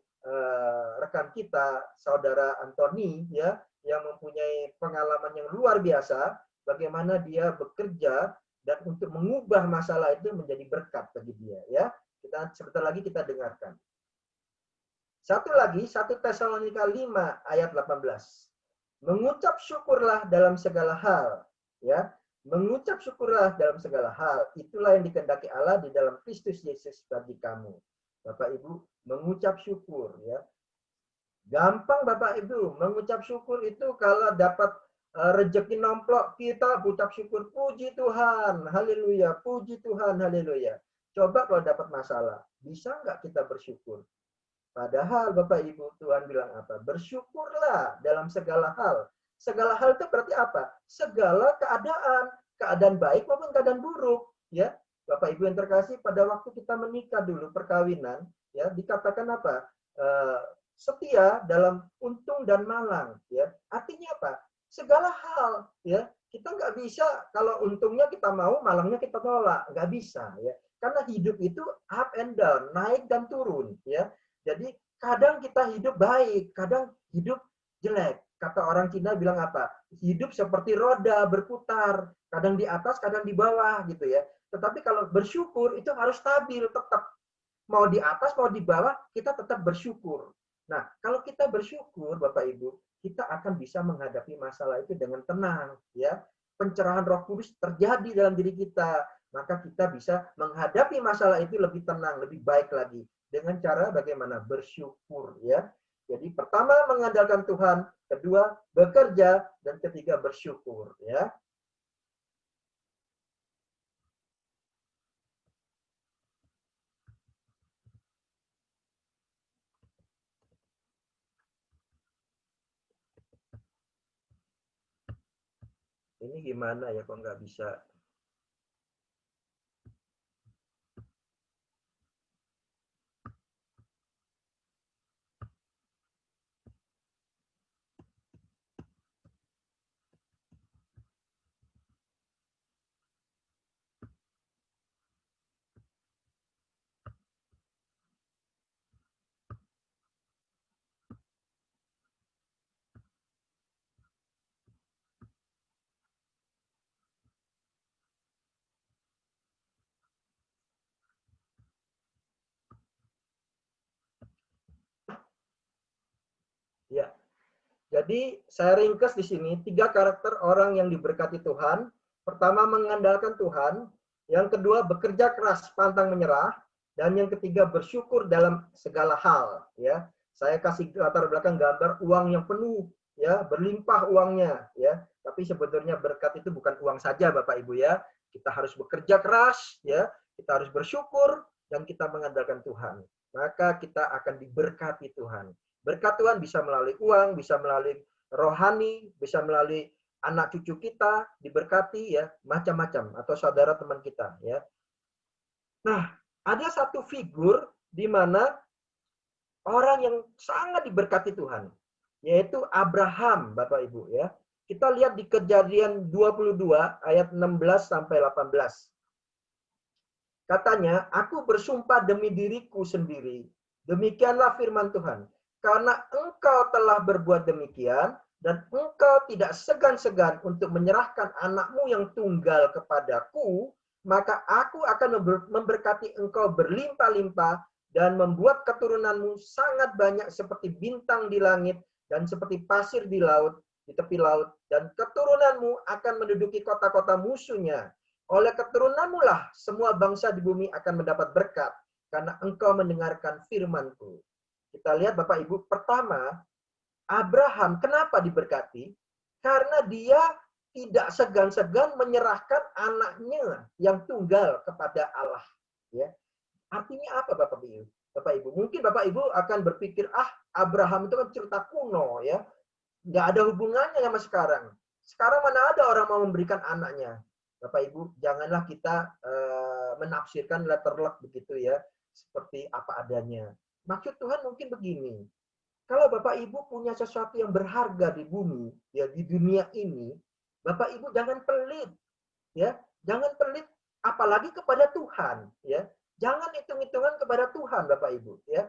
rekan kita, saudara Antoni ya, yang mempunyai pengalaman yang luar biasa, bagaimana dia bekerja dan untuk mengubah masalah itu menjadi berkat bagi dia ya. Kita sebentar lagi kita dengarkan. Satu lagi, 1 Tesalonika 5 ayat 18. Mengucap syukurlah dalam segala hal ya. Mengucap syukurlah dalam segala hal, itulah yang dikehendaki Allah di dalam Kristus Yesus bagi kamu. Bapak Ibu, mengucap syukur ya. Gampang Bapak Ibu, mengucap syukur itu kalau dapat rezeki nomplok, kita ucap syukur, puji Tuhan, haleluya, puji Tuhan, haleluya. Coba kalau dapat masalah, bisa nggak kita bersyukur? Padahal Bapak Ibu, Tuhan bilang apa? Bersyukurlah dalam segala hal. Segala hal itu berarti apa? Segala keadaan baik maupun keadaan buruk, ya. Bapak Ibu yang terkasih, pada waktu kita menikah dulu, perkawinan, ya, dikatakan apa? Setia dalam untung dan malang, ya. Artinya apa? Segala hal, ya. Kita nggak bisa kalau untungnya kita mau, malangnya kita tolak, nggak bisa, ya. Karena hidup itu up and down, naik dan turun, ya. Jadi kadang kita hidup baik, kadang hidup jelek. Kata orang Cina bilang apa? Hidup seperti roda berputar, kadang di atas, kadang di bawah, gitu ya. Tetapi kalau bersyukur itu harus stabil, tetap mau di atas, mau di bawah, kita tetap bersyukur. Nah, kalau kita bersyukur, Bapak Ibu, kita akan bisa menghadapi masalah itu dengan tenang, ya. Pencerahan Roh Kudus terjadi dalam diri kita, maka kita bisa menghadapi masalah itu lebih tenang, lebih baik lagi dengan cara bagaimana? Bersyukur, ya. Jadi pertama mengandalkan Tuhan, kedua bekerja, dan ketiga bersyukur, ya. Ini gimana ya kok nggak bisa? Ya. Jadi saya ringkas di sini 3 karakter orang yang diberkati Tuhan. Pertama mengandalkan Tuhan, yang kedua bekerja keras pantang menyerah, dan yang ketiga bersyukur dalam segala hal. Ya, saya kasih latar belakang gambar uang yang penuh, ya, berlimpah uangnya, ya. Tapi sebetulnya berkat itu bukan uang saja, Bapak Ibu ya. Kita harus bekerja keras, ya. Kita harus bersyukur dan kita mengandalkan Tuhan. Maka kita akan diberkati Tuhan. Berkat Tuhan bisa melalui uang, bisa melalui rohani, bisa melalui anak cucu kita diberkati, ya, macam-macam, atau saudara teman kita, ya. Nah, ada satu figur di mana orang yang sangat diberkati Tuhan, yaitu Abraham, Bapak Ibu, ya. Kita lihat di Kejadian 22 ayat 16 sampai 18. Katanya, aku bersumpah demi diriku sendiri, demikianlah firman Tuhan. Karena engkau telah berbuat demikian, dan engkau tidak segan-segan untuk menyerahkan anakmu yang tunggal kepadaku, maka aku akan memberkati engkau berlimpah-limpah, dan membuat keturunanmu sangat banyak seperti bintang di langit, dan seperti pasir di laut, di tepi laut, dan keturunanmu akan menduduki kota-kota musuhnya. Oleh keturunanmu lah semua bangsa di bumi akan mendapat berkat, karena engkau mendengarkan firman-Ku. Kita lihat Bapak Ibu, pertama, Abraham kenapa diberkati? Karena dia tidak segan-segan menyerahkan anaknya yang tunggal kepada Allah. Ya. Artinya apa Bapak Ibu? Bapak Ibu, mungkin Bapak Ibu akan berpikir, Abraham itu kan cerita kuno ya, nggak ada hubungannya sama sekarang. Sekarang mana ada orang mau memberikan anaknya? Bapak Ibu, janganlah kita menafsirkan letterlock begitu ya, seperti apa adanya. Maksud Tuhan mungkin begini, kalau Bapak Ibu punya sesuatu yang berharga di bumi, ya di dunia ini, Bapak Ibu jangan pelit, ya, jangan pelit, apalagi kepada Tuhan, ya. Jangan hitung-hitungan kepada Tuhan, Bapak Ibu, ya.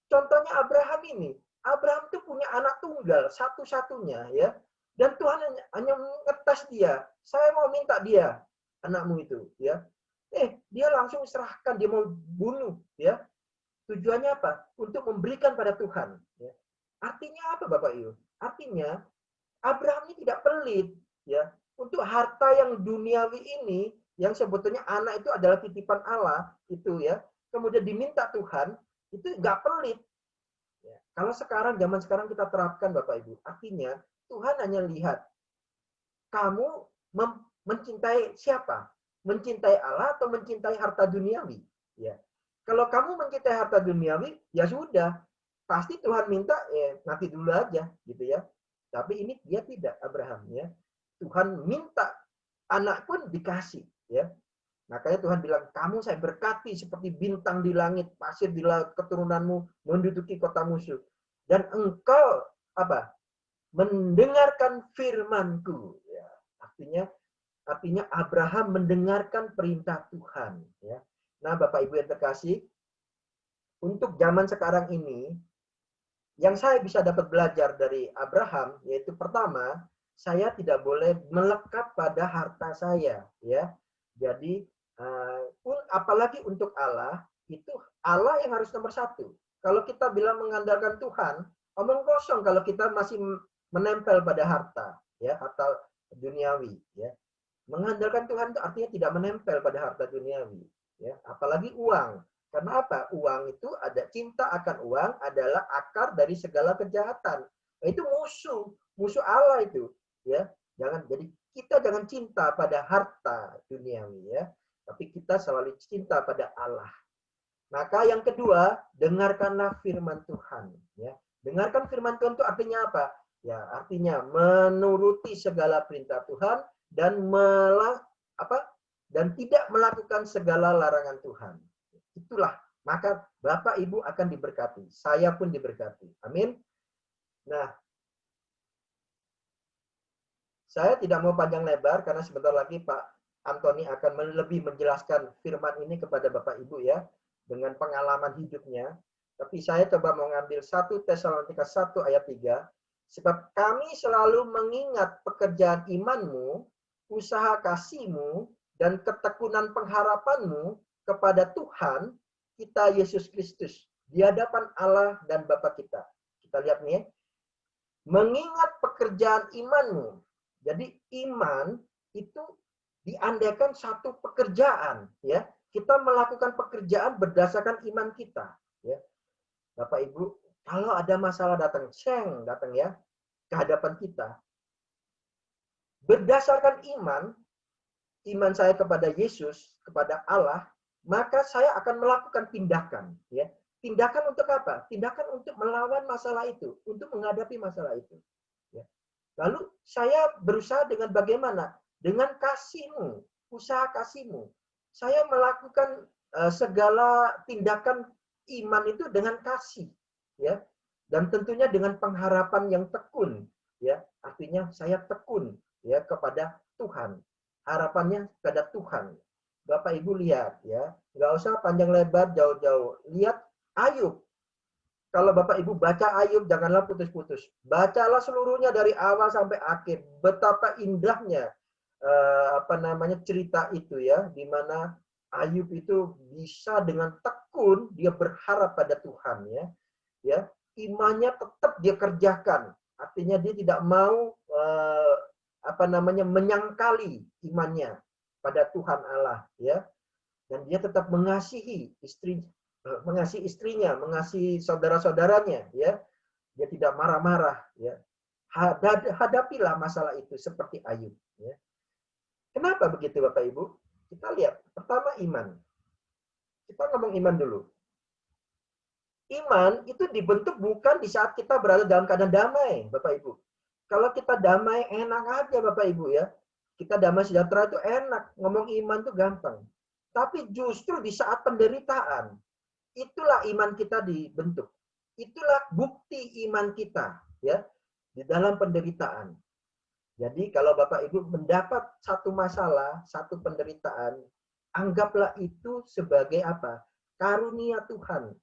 Contohnya Abraham ini, Abraham itu punya anak tunggal satu-satunya, ya. Dan Tuhan hanya ngetes dia. Saya mau minta dia, anakmu itu, ya. Dia langsung serahkan, dia mau bunuh, ya. Tujuannya apa? Untuk memberikan pada Tuhan. Ya. Artinya apa, Bapak Ibu? Artinya Abraham ini tidak pelit, ya. Untuk harta yang duniawi ini, yang sebetulnya anak itu adalah titipan Allah, itu ya. Kemudian diminta Tuhan, itu nggak pelit. Ya. Kalau sekarang, zaman sekarang kita terapkan, Bapak Ibu. Artinya Tuhan hanya lihat kamu mencintai siapa? Mencintai Allah atau mencintai harta duniawi? Ya. Kalau kamu mencintai harta duniawi, ya sudah. Pasti Tuhan minta, nanti dulu aja, gitu ya. Tapi ini dia tidak, Abraham, ya. Tuhan minta, anak pun dikasih, ya. Makanya Tuhan bilang, kamu saya berkati seperti bintang di langit, pasir di laut, keturunanmu menduduki kota musuh. Dan engkau, apa? Mendengarkan firman-Ku. Ya. Artinya Abraham mendengarkan perintah Tuhan, ya. Nah, Bapak Ibu yang terkasih, untuk zaman sekarang ini, yang saya bisa dapat belajar dari Abraham, yaitu pertama, saya tidak boleh melekat pada harta saya, ya. Jadi, apalagi untuk Allah, itu Allah yang harus nomor satu. Kalau kita bilang mengandalkan Tuhan, omong kosong kalau kita masih menempel pada harta, ya, harta duniawi, ya. Mengandalkan Tuhan itu artinya tidak menempel pada harta duniawi, ya. Apalagi uang. Karena apa? Uang itu ada, cinta akan uang adalah akar dari segala kejahatan. Itu musuh Allah itu, ya. Jadi kita jangan cinta pada harta duniawi, ya. Tapi kita selalu cinta pada Allah. Maka yang kedua, dengarkanlah firman Tuhan, ya. Dengarkan firman Tuhan itu artinya apa? Ya, artinya menuruti segala perintah Tuhan dan tidak melakukan segala larangan Tuhan. Itulah, maka Bapak Ibu akan diberkati. Saya pun diberkati. Amin. Nah, saya tidak mau panjang lebar karena sebentar lagi Pak Antoni akan lebih menjelaskan firman ini kepada Bapak Ibu, ya, dengan pengalaman hidupnya. Tapi saya coba mau ngambil 1 Tesalonika 1 ayat 3. Sebab kami selalu mengingat pekerjaan imanmu, usaha kasihmu, dan ketekunan pengharapanmu kepada Tuhan kita Yesus Kristus di hadapan Allah dan Bapa kita. Kita lihat nih, mengingat pekerjaan imanmu. Jadi iman itu diandaikan satu pekerjaan, ya. Kita melakukan pekerjaan berdasarkan iman kita, ya. Bapak Ibu, kalau ada masalah datang ya ke hadapan kita. Berdasarkan iman saya kepada Yesus, kepada Allah, maka saya akan melakukan tindakan, ya. Tindakan untuk apa? Tindakan untuk melawan masalah itu, untuk menghadapi masalah itu, ya. Lalu saya berusaha dengan bagaimana? Dengan kasihmu, usaha kasihmu. Saya melakukan segala tindakan iman itu dengan kasih, ya. Dan tentunya dengan pengharapan yang tekun, ya. Artinya saya tekun, ya, kepada Tuhan. Harapannya kepada Tuhan. Bapak Ibu lihat, ya. Nggak usah panjang lebar jauh-jauh. Lihat Ayub. Kalau Bapak Ibu baca Ayub, janganlah putus-putus. Bacalah seluruhnya dari awal sampai akhir. Betapa indahnya cerita itu, ya, di mana Ayub itu bisa dengan tekun dia berharap pada Tuhan, ya. Ya, imannya tetap dia kerjakan. artinya dia tidak mau menyangkali imannya pada Tuhan Allah, ya. Dan dia tetap mengasihi istrinya, mengasihi saudara-saudaranya, ya. Dia tidak marah-marah, ya. Hadapilah masalah itu seperti Ayub, ya. Kenapa begitu Bapak Ibu? Kita lihat, pertama iman. Kita ngomong iman dulu. Iman itu dibentuk bukan di saat kita berada dalam keadaan damai, Bapak Ibu. Kalau kita damai, enak aja Bapak Ibu ya. Kita damai sejahtera itu enak. Ngomong iman itu gampang. Tapi justru di saat penderitaan, itulah iman kita dibentuk. Itulah bukti iman kita, ya, di dalam penderitaan. Jadi kalau Bapak Ibu mendapat satu masalah, satu penderitaan, anggaplah itu sebagai apa? Karunia Tuhan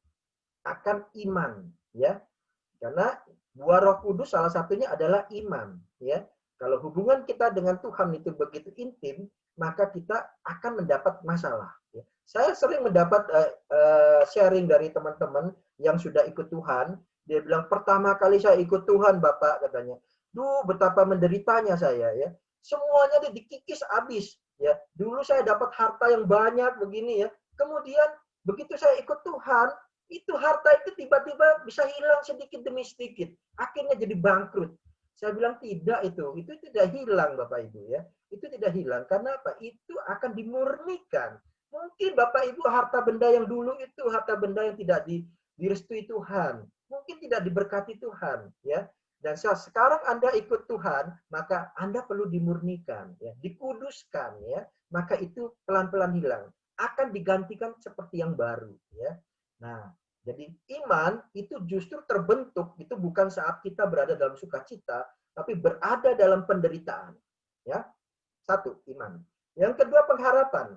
akan iman, ya. Karena buah Roh Kudus salah satunya adalah iman, ya. Kalau hubungan kita dengan Tuhan itu begitu intim, maka kita akan mendapat masalah, ya. Saya sering mendapat sharing dari teman-teman yang sudah ikut Tuhan. Dia bilang, pertama kali saya ikut Tuhan, Bapak, katanya. Duh, betapa menderitanya saya, ya. Semuanya dikikis habis, ya. Dulu saya dapat harta yang banyak begini, ya. Kemudian begitu saya ikut Tuhan, itu harta itu tiba-tiba bisa hilang sedikit demi sedikit. Akhirnya jadi bangkrut. Saya bilang tidak itu tidak hilang Bapak Ibu ya. Itu tidak hilang. Karena apa? Itu akan dimurnikan. Mungkin Bapak Ibu harta benda yang dulu itu harta benda yang tidak direstui Tuhan. Mungkin tidak diberkati Tuhan ya. Dan sekarang Anda ikut Tuhan, maka Anda perlu dimurnikan ya, dikuduskan ya. Maka itu pelan-pelan hilang. Akan digantikan seperti yang baru ya. Nah, jadi iman itu justru terbentuk itu bukan saat kita berada dalam sukacita, tapi berada dalam penderitaan. Ya, satu iman. Yang kedua pengharapan.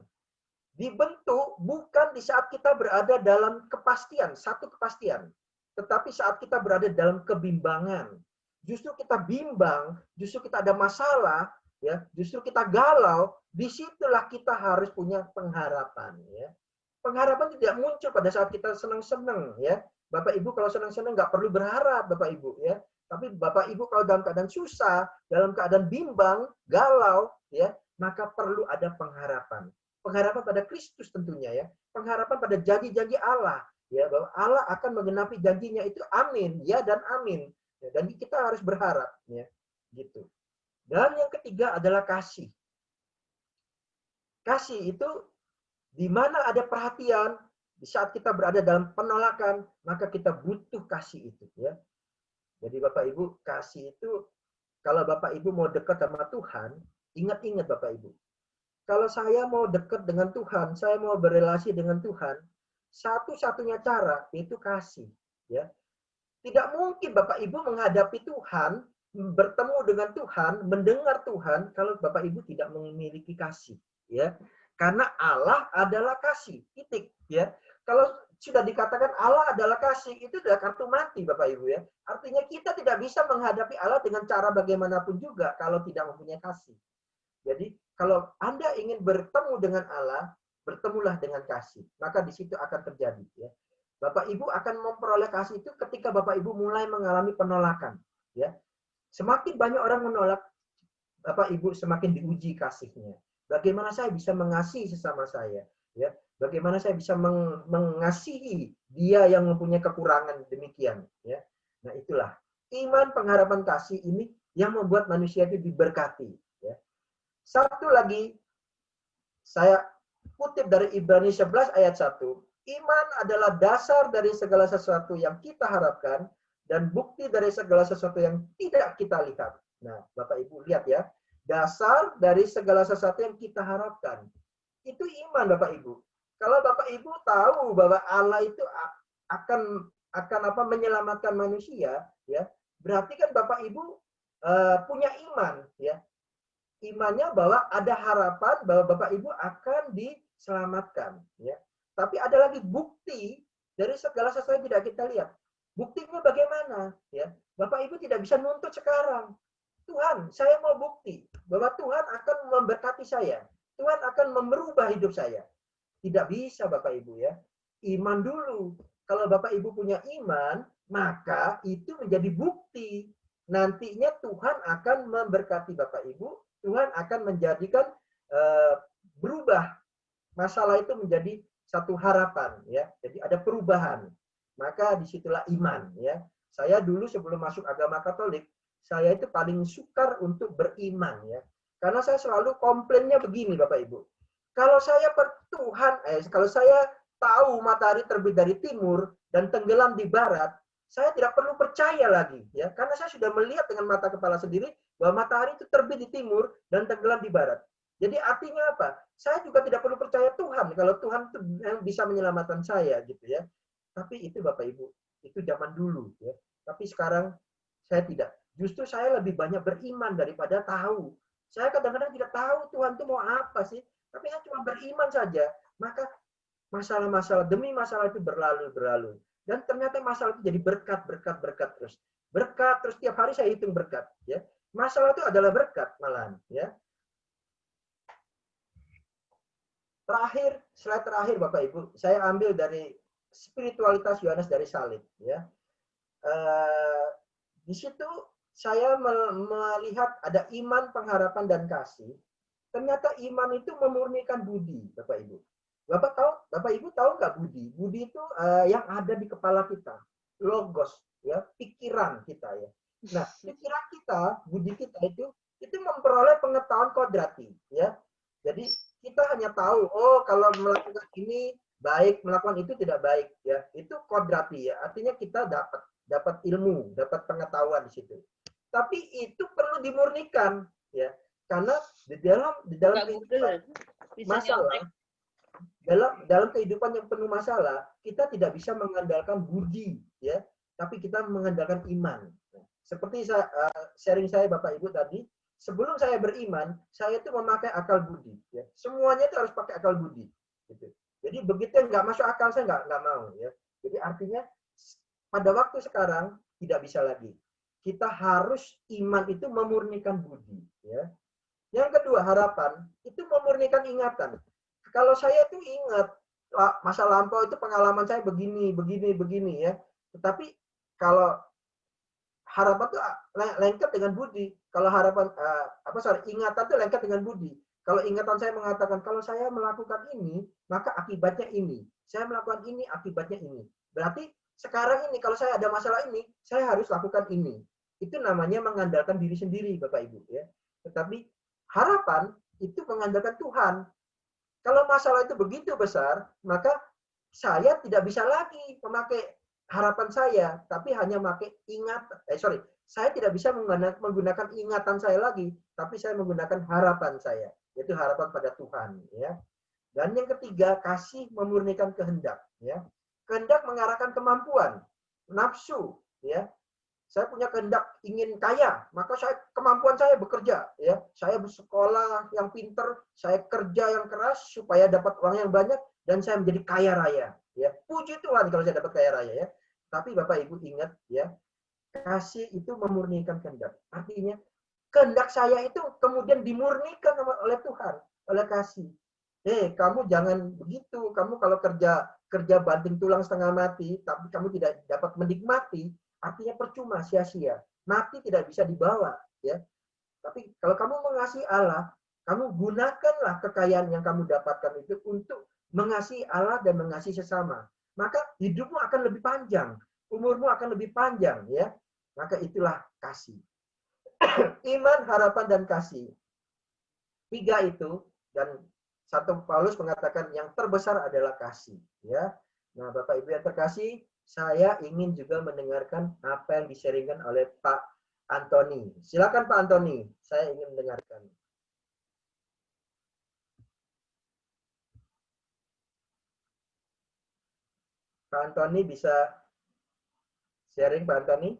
Dibentuk bukan di saat kita berada dalam kepastian, satu kepastian, tetapi saat kita berada dalam kebimbangan. Justru kita bimbang, justru kita ada masalah, ya, justru kita galau. Disitulah kita harus punya pengharapan. Ya. Pengharapan tidak muncul pada saat kita senang-senang ya. Bapak Ibu kalau senang-senang nggak perlu berharap Bapak Ibu ya. Tapi Bapak Ibu kalau dalam keadaan susah, dalam keadaan bimbang, galau ya, maka perlu ada pengharapan. Pengharapan pada Kristus tentunya ya. Pengharapan pada janji-janji Allah ya, bahwa Allah akan menggenapi janjinya itu amin, ya dan amin. Ya, dan kita harus berharap ya, gitu. Dan yang ketiga adalah kasih. Kasih itu di mana ada perhatian, di saat kita berada dalam penolakan, maka kita butuh kasih itu. Ya. Jadi Bapak Ibu, kasih itu, kalau Bapak Ibu mau dekat sama Tuhan, ingat-ingat Bapak Ibu. Kalau saya mau dekat dengan Tuhan, saya mau berelasi dengan Tuhan, satu-satunya cara itu kasih. Ya. Tidak mungkin Bapak Ibu menghadapi Tuhan, bertemu dengan Tuhan, mendengar Tuhan, kalau Bapak Ibu tidak memiliki kasih. Ya. Karena Allah adalah kasih, titik ya. Kalau sudah dikatakan Allah adalah kasih, itu sudah kartu mati Bapak Ibu ya. Artinya kita tidak bisa menghadapi Allah dengan cara bagaimanapun juga kalau tidak mempunyai kasih. Jadi kalau Anda ingin bertemu dengan Allah, bertemulah dengan kasih. Maka di situ akan terjadi ya. Bapak Ibu akan memperoleh kasih itu ketika Bapak Ibu mulai mengalami penolakan ya. Semakin banyak orang menolak, Bapak Ibu semakin diuji kasihnya. Bagaimana saya bisa mengasihi sesama saya? Ya, bagaimana saya bisa mengasihi dia yang mempunyai kekurangan demikian? Ya, nah itulah iman, pengharapan, kasih ini yang membuat manusia itu diberkati. Ya. Satu lagi, saya kutip dari Ibrani 11 ayat 1. Iman adalah dasar dari segala sesuatu yang kita harapkan dan bukti dari segala sesuatu yang tidak kita lihat. Nah, Bapak Ibu lihat ya. Dasar dari segala sesuatu yang kita harapkan. Itu iman Bapak Ibu. Kalau Bapak Ibu tahu bahwa Allah itu akan menyelamatkan manusia, ya, berarti kan Bapak Ibu punya iman, ya. Imannya bahwa ada harapan bahwa Bapak Ibu akan diselamatkan, ya. Tapi ada lagi bukti dari segala sesuatu yang tidak kita lihat. Buktinya bagaimana, ya? Bapak Ibu tidak bisa nuntut sekarang. Tuhan, saya mau bukti bahwa Tuhan akan memberkati saya. Tuhan akan merubah hidup saya. Tidak bisa Bapak Ibu ya. Iman dulu. Kalau Bapak Ibu punya iman, maka itu menjadi bukti. nantinya Tuhan akan memberkati Bapak Ibu, Tuhan akan menjadikan berubah masalah itu menjadi satu harapan, ya. Jadi ada perubahan. Maka disitulah iman, ya. Saya dulu sebelum masuk agama Katolik, saya itu paling sukar untuk beriman, ya. Karena saya selalu komplainnya begini, Bapak Ibu. Kalau saya kalau saya tahu matahari terbit dari timur dan tenggelam di barat, saya tidak perlu percaya lagi, ya. Karena saya sudah melihat dengan mata kepala sendiri bahwa matahari itu terbit di timur dan tenggelam di barat. Jadi artinya apa? Saya juga tidak perlu percaya Tuhan kalau Tuhan itu yang bisa menyelamatkan saya, gitu ya. Tapi itu Bapak Ibu, itu zaman dulu, ya. Tapi sekarang saya tidak. Justru saya lebih banyak beriman daripada tahu. Saya kadang-kadang tidak tahu Tuhan itu mau apa sih. Tapi saya cuma beriman saja. Maka masalah-masalah demi masalah itu berlalu. Dan ternyata masalah itu jadi berkat terus. Berkat terus tiap hari saya hitung berkat, ya. Masalah itu adalah berkat malahan, ya. Slide terakhir Bapak Ibu, saya ambil dari spiritualitas Yohanes dari salib, ya. Di situ saya melihat ada iman, pengharapan, dan kasih. Ternyata iman itu memurnikan budi, Bapak Ibu. Bapak Ibu tahu nggak budi? Budi itu yang ada di kepala kita, logos, ya, pikiran kita, ya. Nah, pikiran kita, budi kita itu memperoleh pengetahuan kodrati, ya. Jadi kita hanya tahu, oh kalau melakukan ini baik, melakukan itu tidak baik, ya. Itu kodrati, ya. Artinya kita dapat ilmu, dapat pengetahuan di situ. Tapi itu perlu dimurnikan, ya. Karena di dalam kehidupan masalah, dalam kehidupan yang penuh masalah, kita tidak bisa mengandalkan budi, ya. Tapi kita mengandalkan iman. Seperti sharing saya Bapak Ibu tadi, sebelum saya beriman, saya itu memakai akal budi. Ya. Semuanya itu harus pakai akal budi. Gitu. Jadi begitu yang nggak masuk akal, saya nggak mau. Ya. Jadi artinya pada waktu sekarang tidak bisa lagi. Kita harus iman itu memurnikan budi. Ya. Yang kedua, harapan itu memurnikan ingatan. Kalau saya itu ingat masa lampau itu pengalaman saya begini ya. Tetapi kalau harapan itu lengkap dengan budi. Kalau ingatan itu lengkap dengan budi. Kalau ingatan saya mengatakan kalau saya melakukan ini, maka akibatnya ini. Saya melakukan ini, akibatnya ini. Berarti sekarang ini kalau saya ada masalah ini, saya harus lakukan ini. Itu namanya mengandalkan diri sendiri, Bapak Ibu, ya. Tetapi harapan itu mengandalkan Tuhan. Kalau masalah itu begitu besar, maka saya tidak bisa lagi memakai harapan saya, tapi hanya memakai saya tidak bisa menggunakan ingatan saya lagi, tapi saya menggunakan harapan saya, yaitu harapan pada Tuhan, ya. Dan yang ketiga, kasih memurnikan kehendak, ya. Kehendak mengarahkan kemampuan, nafsu, ya. Saya punya kehendak ingin kaya, maka kemampuan saya bekerja, ya. Saya bersekolah yang pinter, saya kerja yang keras supaya dapat uang yang banyak dan saya menjadi kaya raya, ya. Puji Tuhan kalau saya dapat kaya raya, ya. Tapi Bapak Ibu ingat, ya, kasih itu memurnikan kehendak. Artinya kehendak saya itu kemudian dimurnikan oleh Tuhan, oleh kasih. Kamu jangan begitu. Kamu kalau kerja banting tulang setengah mati, tapi kamu tidak dapat menikmati, artinya percuma, sia-sia. Mati tidak bisa dibawa, ya. Tapi kalau kamu mengasihi Allah, kamu gunakanlah kekayaan yang kamu dapatkan itu untuk mengasihi Allah dan mengasihi sesama. Maka hidupmu akan lebih panjang, umurmu akan lebih panjang, ya. Maka itulah kasih. Iman, harapan, dan kasih. 3 itu, dan 1 Paulus mengatakan yang terbesar adalah kasih, ya. Nah, Bapak Ibu yang terkasih, saya ingin juga mendengarkan apa yang di-sharingkan oleh Pak Antoni. Silakan Pak Antoni, saya ingin mendengarkan. Pak Antoni bisa sharing, Pak Antoni?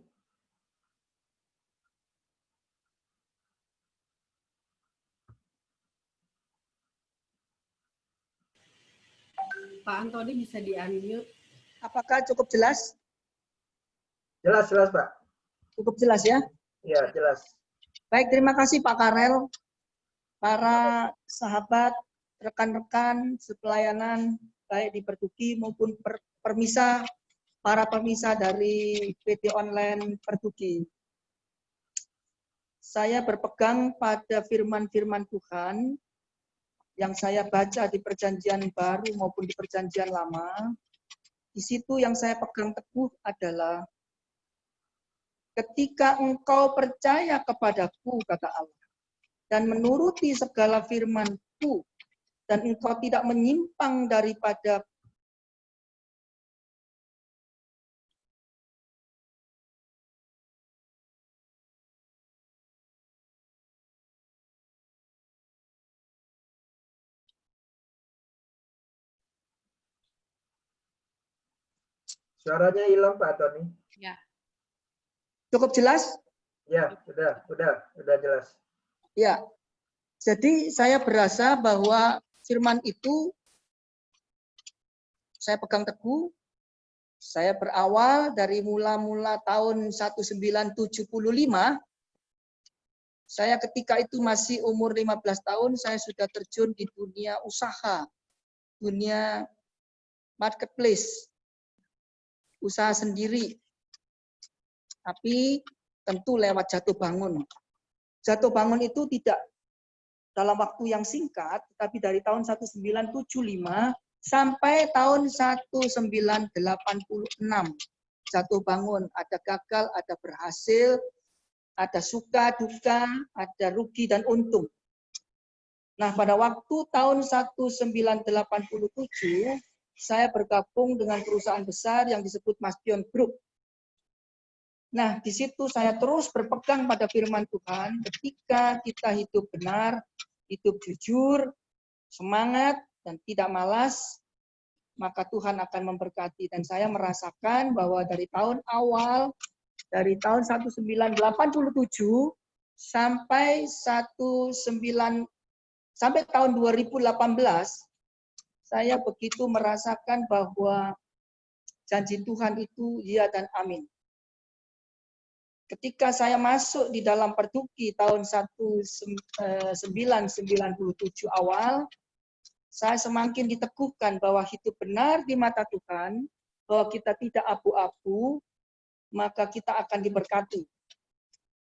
Pak Antoni bisa di-unmute. Apakah cukup jelas? Jelas, Pak. Cukup jelas ya? Iya, jelas. Baik, terima kasih Pak Karel. Para sahabat, rekan-rekan sepelayanan, baik di Pertuki maupun permisah, para permisah dari PT Online Pertuki. saya berpegang pada firman-firman Tuhan yang saya baca di Perjanjian Baru maupun di Perjanjian Lama. Di situ yang saya pegang teguh adalah ketika engkau percaya kepadaku, kata Allah, dan menuruti segala firman-Ku, dan engkau tidak menyimpang daripada Suaranya hilang Pak Tony. Ya. cukup jelas? Ya, udah jelas. Ya. Jadi saya berasa bahwa firman itu saya pegang teguh. Saya berawal dari mula-mula tahun 1975. Saya ketika itu masih umur 15 tahun, saya sudah terjun di dunia usaha, dunia marketplace, usaha sendiri. Tapi tentu lewat jatuh bangun. Jatuh bangun itu tidak dalam waktu yang singkat, tapi dari tahun 1975 sampai tahun 1986. Jatuh bangun, ada gagal, ada berhasil, ada suka, duka, ada rugi dan untung. Nah, pada waktu tahun 1987, saya bergabung dengan perusahaan besar yang disebut Mastion Group. Nah, di situ saya terus berpegang pada firman Tuhan, ketika kita hidup benar, hidup jujur, semangat, dan tidak malas, maka Tuhan akan memberkati. Dan saya merasakan bahwa dari tahun awal, dari tahun 1987 sampai tahun 2018, saya begitu merasakan bahwa janji Tuhan itu ya dan amin. Ketika saya masuk di dalam Pertuki tahun 1997 awal, saya semakin diteguhkan bahwa hidup benar di mata Tuhan, bahwa kita tidak abu-abu, maka kita akan diberkati.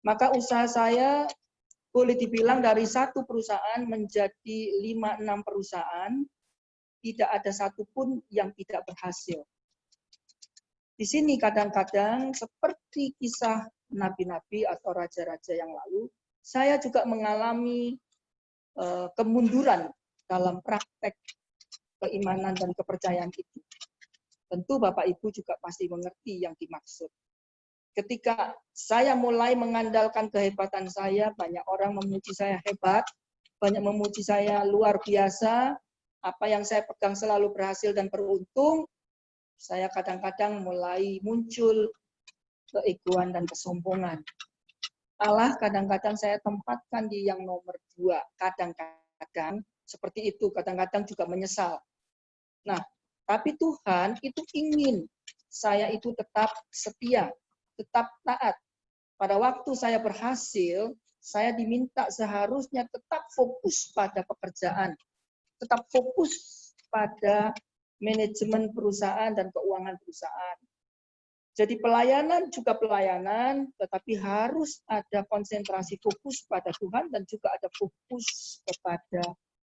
Maka usaha saya boleh dibilang dari satu perusahaan menjadi 5-6 perusahaan, tidak ada satupun yang tidak berhasil. Di sini kadang-kadang seperti kisah nabi-nabi atau raja-raja yang lalu, saya juga mengalami kemunduran dalam praktek keimanan dan kepercayaan itu. Tentu Bapak Ibu juga pasti mengerti yang dimaksud. Ketika saya mulai mengandalkan kehebatan saya, banyak orang memuji saya hebat, banyak memuji saya luar biasa, apa yang saya pegang selalu berhasil dan beruntung, saya kadang-kadang mulai muncul keegoan dan kesombongan. Allah kadang-kadang saya tempatkan di yang nomor 2. Kadang-kadang seperti itu, kadang-kadang juga menyesal. Nah, tapi Tuhan itu ingin saya itu tetap setia, tetap taat. Pada waktu saya berhasil, saya diminta seharusnya tetap fokus pada pekerjaan, tetap fokus pada manajemen perusahaan dan keuangan perusahaan. Jadi pelayanan juga pelayanan, tetapi harus ada konsentrasi fokus pada Tuhan dan juga ada fokus kepada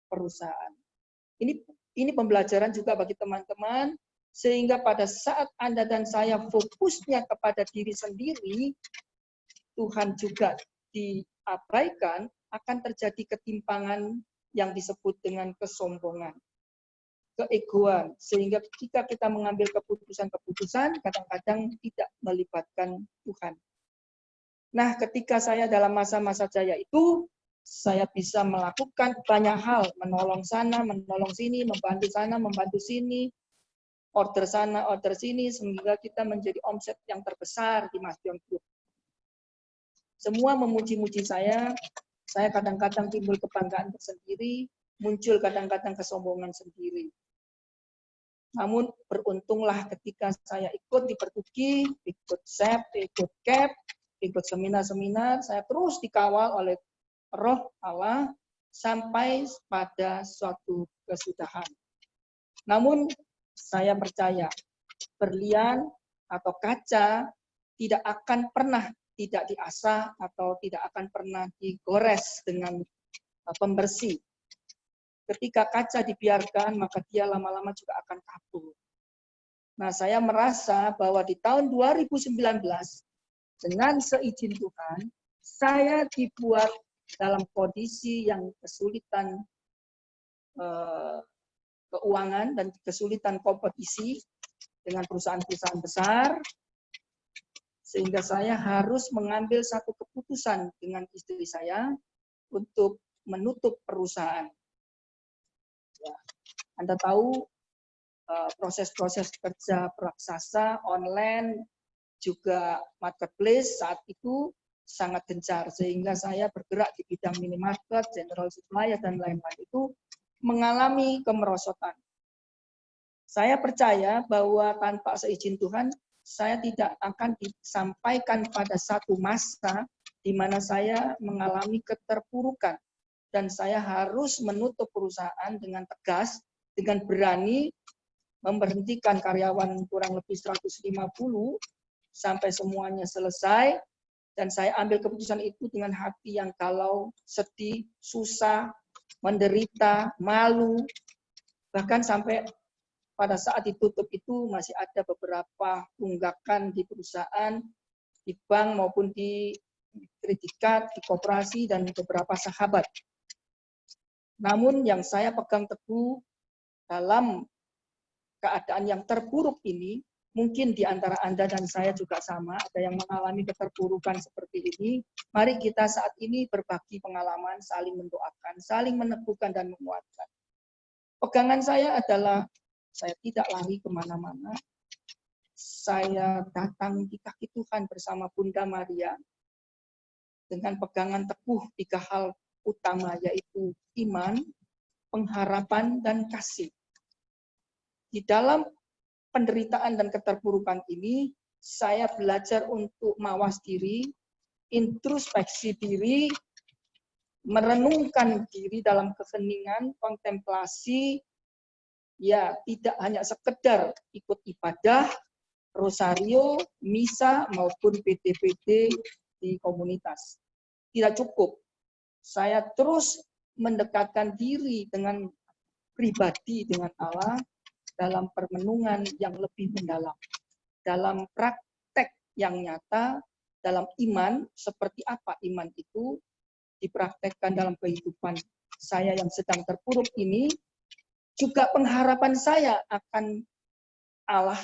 perusahaan. Ini pembelajaran juga bagi teman-teman, sehingga pada saat Anda dan saya fokusnya kepada diri sendiri, Tuhan juga diabaikan, akan terjadi ketimpangan yang disebut dengan kesombongan, keegoan, sehingga ketika kita mengambil keputusan-keputusan kadang-kadang tidak melibatkan Tuhan. Nah, ketika saya dalam masa-masa jaya itu, saya bisa melakukan banyak hal, menolong sana, menolong sini, membantu sana, membantu sini, order sana, order sini, sehingga kita menjadi omset yang terbesar di Mastion Group. Semua memuji-muji saya kadang-kadang timbul kebanggaan tersendiri, muncul kadang-kadang kesombongan sendiri. Namun beruntunglah ketika saya ikut di Pertuki, ikut SEP, ikut CAP, ikut seminar-seminar, saya terus dikawal oleh Roh Allah sampai pada suatu kesudahan. Namun saya percaya berlian atau kaca tidak akan pernah tidak diasah atau tidak akan pernah digores dengan pembersih. Ketika kaca dibiarkan, maka dia lama-lama juga akan kabur. Nah, saya merasa bahwa di tahun 2019, dengan seizin Tuhan, saya dibuat dalam kondisi yang kesulitan keuangan dan kesulitan kompetisi dengan perusahaan-perusahaan besar, sehingga saya harus mengambil satu keputusan dengan istri saya untuk menutup perusahaan. Ya, Anda tahu proses-proses kerja raksasa online juga marketplace saat itu sangat gencar, sehingga saya bergerak di bidang minimarket, general supplier, dan lain-lain itu mengalami kemerosotan. Saya percaya bahwa tanpa seizin Tuhan, saya tidak akan disampaikan pada satu masa di mana saya mengalami keterpurukan. Dan saya harus menutup perusahaan dengan tegas, dengan berani memberhentikan karyawan kurang lebih 150 sampai semuanya selesai. Dan saya ambil keputusan itu dengan hati yang galau, sedih, susah, menderita, malu. Bahkan sampai pada saat ditutup itu masih ada beberapa tunggakan di perusahaan, di bank maupun di kredit card, di koperasi, dan beberapa sahabat. Namun yang saya pegang teguh dalam keadaan yang terpuruk ini, mungkin di antara Anda dan saya juga sama, ada yang mengalami keterpurukan seperti ini. Mari kita saat ini berbagi pengalaman, saling mendoakan, saling meneguhkan dan menguatkan. Pegangan saya adalah, saya tidak lari kemana-mana. Saya datang di kaki Tuhan bersama Bunda Maria, dengan pegangan teguh 3 hal utama, yaitu iman, pengharapan, dan kasih. Di dalam penderitaan dan keterpurukan ini, saya belajar untuk mawas diri, introspeksi diri, merenungkan diri dalam keheningan, kontemplasi, ya tidak hanya sekedar ikut ibadah, rosario, misa, maupun PD-PD di komunitas. Tidak cukup. Saya terus mendekatkan diri dengan pribadi dengan Allah dalam permenungan yang lebih mendalam. Dalam praktek yang nyata, dalam iman, seperti apa iman itu dipraktekkan dalam kehidupan saya yang sedang terpuruk ini, juga pengharapan saya akan Allah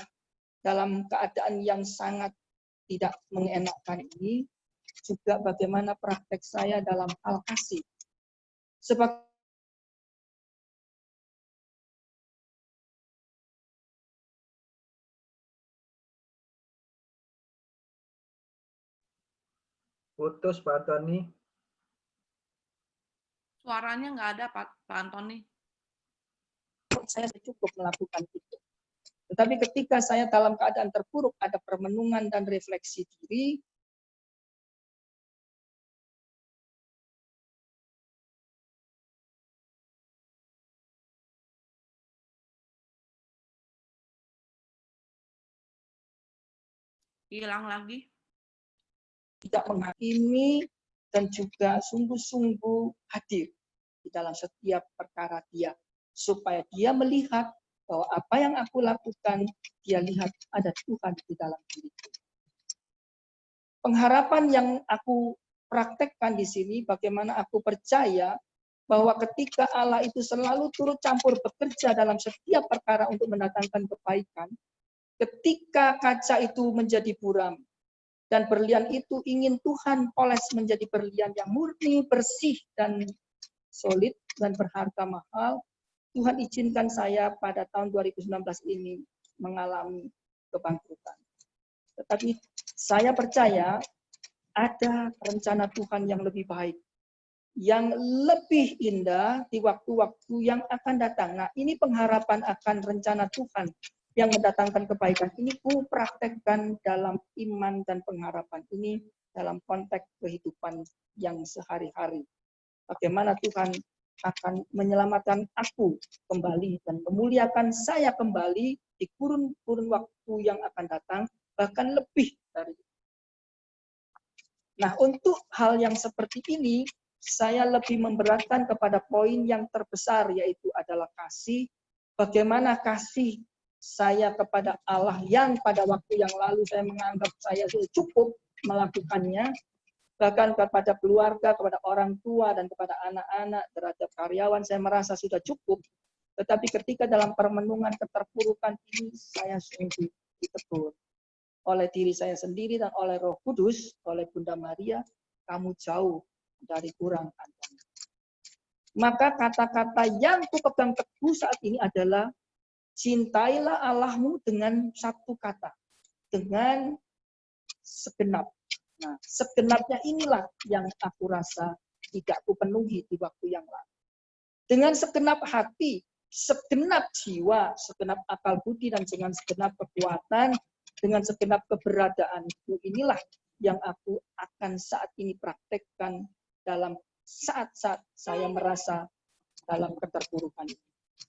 dalam keadaan yang sangat tidak mengenakan ini, juga bagaimana praktek saya dalam hal kasih. Sebab Putus Pak Antoni. Suaranya nggak ada, Pak Antoni. saya cukup melakukan itu. Tetapi ketika saya dalam keadaan terpuruk, ada permenungan dan refleksi diri, Hilang lagi. tidak menghakimi, dan juga sungguh-sungguh hadir di dalam setiap perkara dia. Supaya dia melihat bahwa apa yang aku lakukan, dia lihat ada Tuhan di dalam diriku. Pengharapan yang aku praktekkan di sini, bagaimana aku percaya bahwa ketika Allah itu selalu turut campur bekerja dalam setiap perkara untuk mendatangkan kebaikan, ketika kaca itu menjadi buram, dan berlian itu ingin Tuhan poles menjadi berlian yang murni, bersih, dan solid, dan berharga mahal, Tuhan izinkan saya pada tahun 2019 ini mengalami kebangkrutan. Tetapi saya percaya ada rencana Tuhan yang lebih baik, yang lebih indah di waktu-waktu yang akan datang. Nah, ini pengharapan akan rencana Tuhan yang mendatangkan kebaikan. Ini ku praktekkan dalam iman dan pengharapan ini dalam konteks kehidupan yang sehari-hari. Bagaimana Tuhan akan menyelamatkan aku kembali dan memuliakan saya kembali di kurun-kurun waktu yang akan datang, bahkan lebih dari itu. Nah, untuk hal yang seperti ini, saya lebih memberatkan kepada poin yang terbesar, yaitu adalah kasih. Bagaimana kasih saya kepada Allah yang pada waktu yang lalu saya menganggap saya sudah cukup melakukannya, bahkan kepada keluarga, kepada orang tua, dan kepada anak-anak, terhadap karyawan, saya merasa sudah cukup. Tetapi ketika dalam permenungan keterpurukan ini, saya sungguh ditegur oleh diri saya sendiri dan oleh Roh Kudus, oleh Bunda Maria, kamu jauh dari kurang Antoni. Maka kata-kata yang kupegang teguh saat ini adalah, cintailah Allahmu dengan satu kata, dengan segenap. Nah, segenapnya inilah yang aku rasa tidak kupenuhi di waktu yang lalu. Dengan segenap hati, segenap jiwa, segenap akal budi, dan dengan segenap kekuatan, dengan segenap keberadaanku, inilah yang aku akan saat ini praktekkan dalam saat-saat saya merasa dalam keterpurukan ini.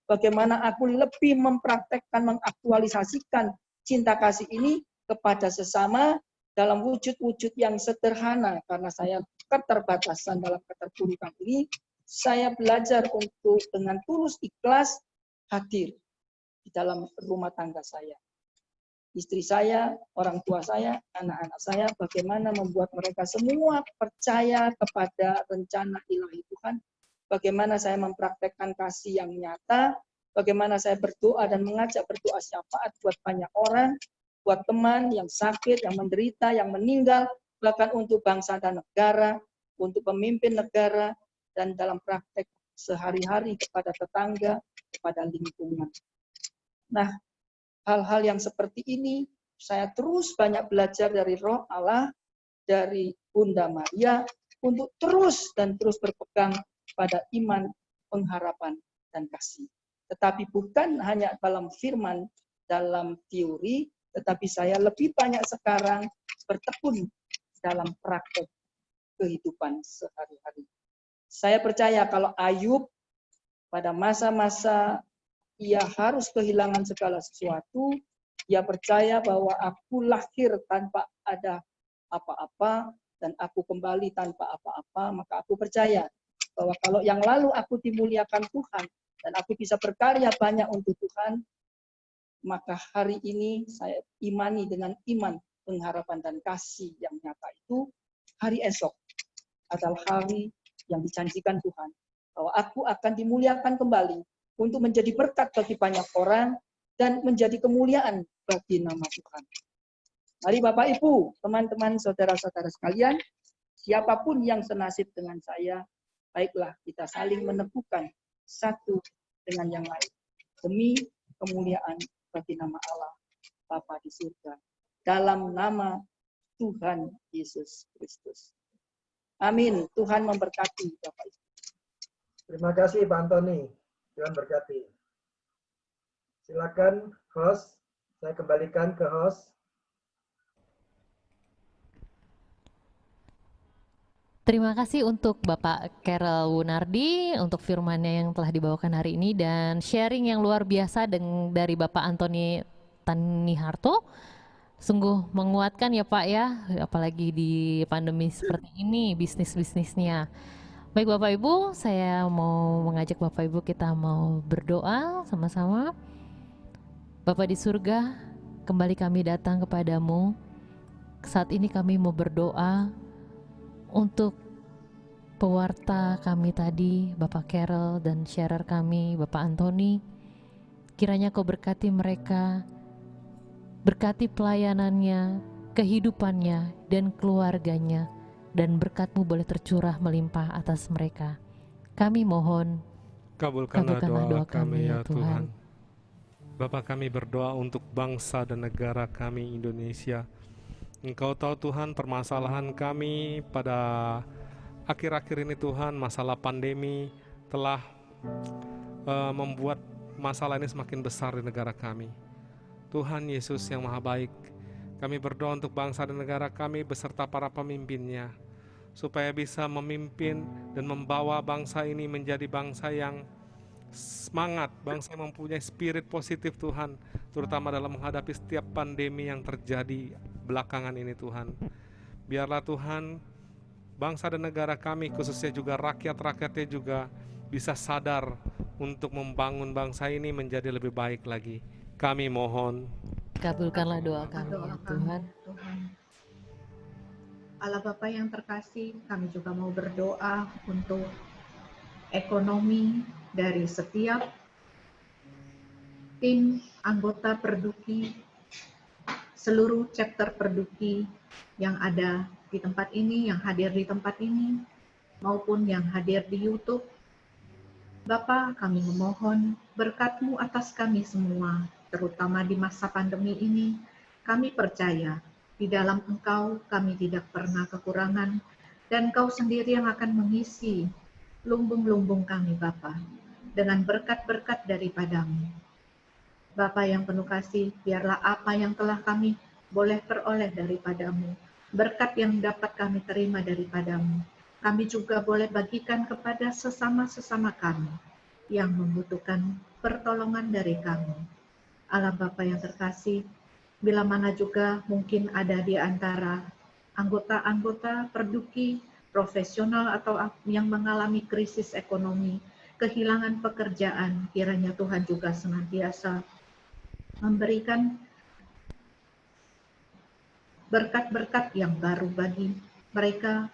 Bagaimana aku lebih mempraktekkan, mengaktualisasikan cinta kasih ini kepada sesama dalam wujud-wujud yang sederhana. Karena saya keterbatasan dalam keterpurukan ini, saya belajar untuk dengan tulus ikhlas hadir di dalam rumah tangga saya. Istri saya, orang tua saya, anak-anak saya, bagaimana membuat mereka semua percaya kepada rencana ilahi Tuhan, bagaimana saya mempraktekkan kasih yang nyata, bagaimana saya berdoa dan mengajak berdoa syafaat buat banyak orang, buat teman yang sakit, yang menderita, yang meninggal, bahkan untuk bangsa dan negara, untuk pemimpin negara, dan dalam praktek sehari-hari kepada tetangga, kepada lingkungan. Nah, hal-hal yang seperti ini, saya terus banyak belajar dari Roh Allah, dari Bunda Maria, untuk terus dan terus berpegang pada iman, pengharapan, dan kasih. Tetapi bukan hanya dalam firman, dalam teori, tetapi saya lebih banyak sekarang bertekun dalam praktek kehidupan sehari-hari. Saya percaya kalau Ayub pada masa-masa ia harus kehilangan segala sesuatu, ia percaya bahwa aku lahir tanpa ada apa-apa dan aku kembali tanpa apa-apa, maka aku percaya bahwa kalau yang lalu aku dimuliakan Tuhan dan aku bisa berkarya banyak untuk Tuhan, maka hari ini saya imani dengan iman, pengharapan, dan kasih yang nyata itu, hari esok adalah hari yang dijanjikan Tuhan, bahwa aku akan dimuliakan kembali untuk menjadi berkat bagi banyak orang dan menjadi kemuliaan bagi nama Tuhan. Mari Bapak Ibu, teman-teman, saudara-saudara sekalian, siapapun yang senasib dengan saya, baiklah kita saling meneguhkan satu dengan yang lain demi kemuliaan bagi nama Allah Bapa di surga, dalam nama Tuhan Yesus Kristus. Amin. Tuhan memberkati Bapak Ibu. Terima kasih Pak Antoni. Tuhan berkati. Silakan host, saya kembalikan ke host. Terima kasih untuk Bapak Carol Wunardi untuk firman-Nya yang telah dibawakan hari ini dan sharing yang luar biasa dari Bapak Antoni Taniharto. Sungguh menguatkan ya Pak ya, apalagi di pandemi seperti ini bisnisnya. Baik Bapak Ibu, saya mau mengajak Bapak Ibu kita mau berdoa sama-sama. Bapa di surga, kembali kami datang kepadamu. Saat ini kami mau berdoa untuk pewarta kami tadi, Bapak Carol dan sharer kami, Bapak Antoni. Kiranya Kau berkati mereka, berkati pelayanannya, kehidupannya, dan keluarganya, dan berkat-Mu boleh tercurah melimpah atas mereka. Kami mohon, Kabulkanlah doa kami ya Tuhan. Bapa, kami berdoa untuk bangsa dan negara kami Indonesia. Engkau tahu Tuhan permasalahan kami pada akhir-akhir ini Tuhan, masalah pandemi telah membuat masalah ini semakin besar di negara kami. Tuhan Yesus yang Maha Baik, kami berdoa untuk bangsa dan negara kami beserta para pemimpinnya, supaya bisa memimpin dan membawa bangsa ini menjadi bangsa yang semangat, bangsa yang mempunyai spirit positif Tuhan, terutama dalam menghadapi setiap pandemi yang terjadi belakangan ini Tuhan. Biarlah Tuhan bangsa dan negara kami, khususnya juga rakyat-rakyatnya juga bisa sadar untuk membangun bangsa ini menjadi lebih baik lagi. Kami mohon. Kabulkanlah doa kami Doa ya kami, Tuhan. Tuhan. Allah Bapa yang terkasih, kami juga mau berdoa untuk ekonomi dari setiap tim anggota Perduki, seluruh chapter Perduki yang ada di tempat ini, yang hadir di tempat ini, maupun yang hadir di YouTube. Bapa, kami memohon berkat-Mu atas kami semua, terutama di masa pandemi ini. Kami percaya di dalam Engkau kami tidak pernah kekurangan, dan Engkau sendiri yang akan mengisi lumbung-lumbung kami, Bapa, dengan berkat-berkat daripadamu. Bapa yang penuh kasih, biarlah apa yang telah kami boleh peroleh daripadamu, berkat yang dapat kami terima daripadamu, kami juga boleh bagikan kepada sesama-sesama kami yang membutuhkan pertolongan dari kami. Allah Bapa yang terkasih, bila mana juga mungkin ada di antara anggota-anggota Perduki, profesional atau yang mengalami krisis ekonomi, kehilangan pekerjaan, kiranya Tuhan juga senantiasa memberikan berkat-berkat yang baru bagi mereka,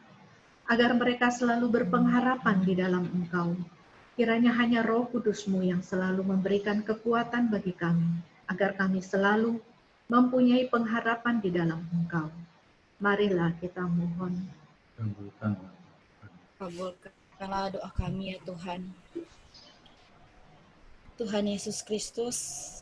agar mereka selalu berpengharapan di dalam Engkau. Kiranya hanya Roh Kudus-Mu yang selalu memberikan kekuatan bagi kami, agar kami selalu mempunyai pengharapan di dalam Engkau. Marilah kita mohon. Kabulkanlah doa kami ya Tuhan. Tuhan Yesus Kristus,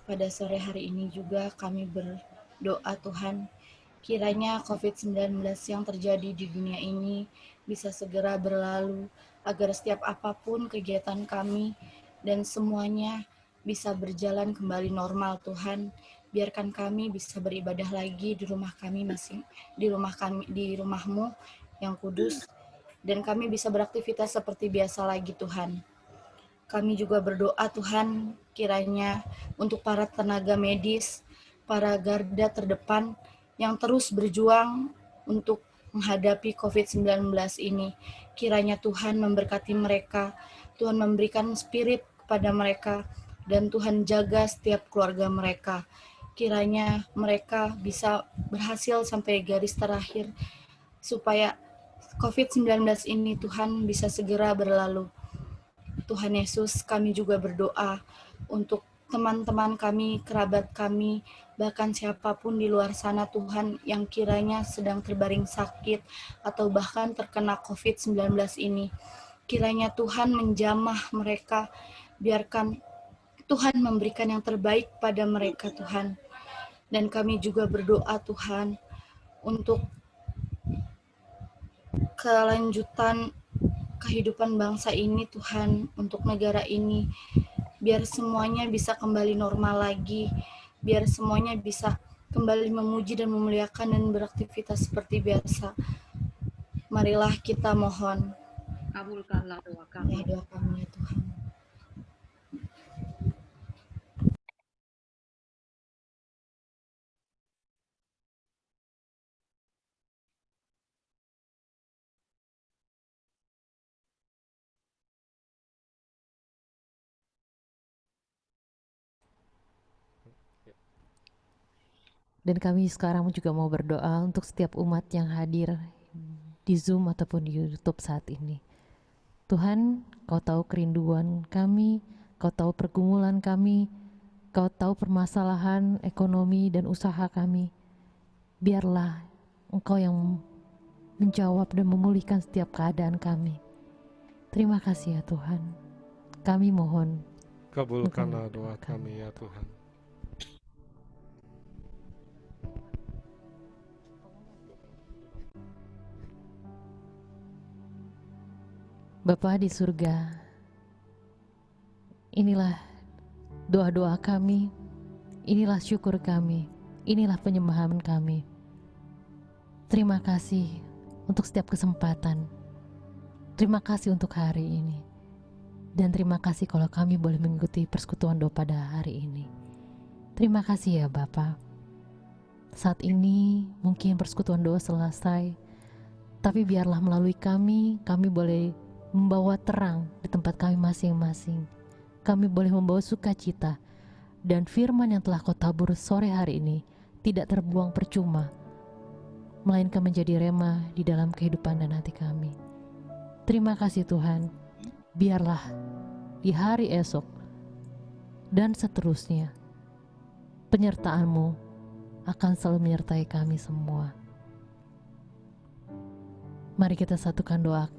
pada sore hari ini juga kami berdoa Tuhan, kiranya COVID-19 yang terjadi di dunia ini bisa segera berlalu, agar setiap apapun kegiatan kami dan semuanya bisa berjalan kembali normal Tuhan. Biarkan kami bisa beribadah lagi di rumah kami di rumah-Mu yang kudus, dan kami bisa beraktivitas seperti biasa lagi Tuhan. Kami juga berdoa Tuhan, kiranya untuk para tenaga medis, para garda terdepan yang terus berjuang untuk menghadapi COVID-19 ini. Kiranya Tuhan memberkati mereka, Tuhan memberikan spirit kepada mereka, dan Tuhan jaga setiap keluarga mereka. Kiranya mereka bisa berhasil sampai garis terakhir, supaya COVID-19 ini Tuhan bisa segera berlalu. Tuhan Yesus, kami juga berdoa untuk teman-teman kami, kerabat kami, bahkan siapapun di luar sana Tuhan yang kiranya sedang terbaring sakit atau bahkan terkena COVID-19 ini. Kiranya Tuhan menjamah mereka, biarkan Tuhan memberikan yang terbaik pada mereka Tuhan. Dan kami juga berdoa Tuhan untuk kelanjutan kehidupan bangsa ini Tuhan, untuk negara ini, biar semuanya bisa kembali normal lagi, biar semuanya bisa kembali memuji dan memuliakan dan beraktivitas seperti biasa. Marilah kita mohon. Kabulkanlah doa kami. Doa kami ya Tuhan. Dan kami sekarang juga mau berdoa untuk setiap umat yang hadir di Zoom ataupun di YouTube saat ini. Tuhan, Kau tahu kerinduan kami, Kau tahu pergumulan kami, Kau tahu permasalahan ekonomi dan usaha kami. Biarlah Engkau yang menjawab dan memulihkan setiap keadaan kami. Terima kasih ya Tuhan. Kami mohon. Kabulkanlah doa kami ya Tuhan. Bapa di surga, inilah doa-doa kami, inilah syukur kami, inilah penyembahan kami. Terima kasih untuk setiap kesempatan. Terima kasih untuk hari ini. Dan terima kasih kalau kami boleh mengikuti persekutuan doa pada hari ini. Terima kasih ya Bapa. Saat ini mungkin persekutuan doa selesai, Tapi biarlah melalui kami boleh membawa terang di tempat kami masing-masing. Kami boleh membawa sukacita, dan firman yang telah Kau tabur sore hari ini tidak terbuang percuma, melainkan menjadi rema di dalam kehidupan dan hati kami. Terima kasih Tuhan, biarlah di hari esok dan seterusnya penyertaan-Mu akan selalu menyertai kami semua. Mari kita satukan doa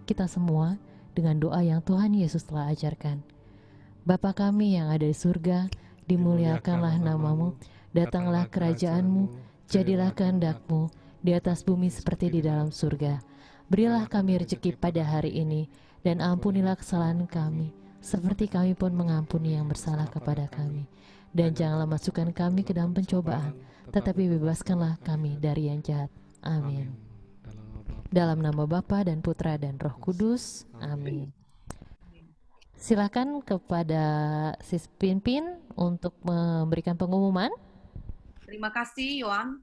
kita semua dengan doa yang Tuhan Yesus telah ajarkan. Bapa kami yang ada di surga, dimuliakanlah nama-Mu, datanglah kerajaan-Mu, jadilah kehendak-Mu di atas bumi seperti di dalam surga. Berilah kami rezeki pada hari ini, dan ampunilah kesalahan kami, seperti kami pun mengampuni yang bersalah kepada kami. Dan janganlah masukkan kami ke dalam pencobaan, tetapi bebaskanlah kami dari yang jahat. Amin. Dalam nama Bapa dan Putra dan Roh Kudus. Amin. Silakan kepada Sis Pinpin untuk memberikan pengumuman. Terima kasih Yohan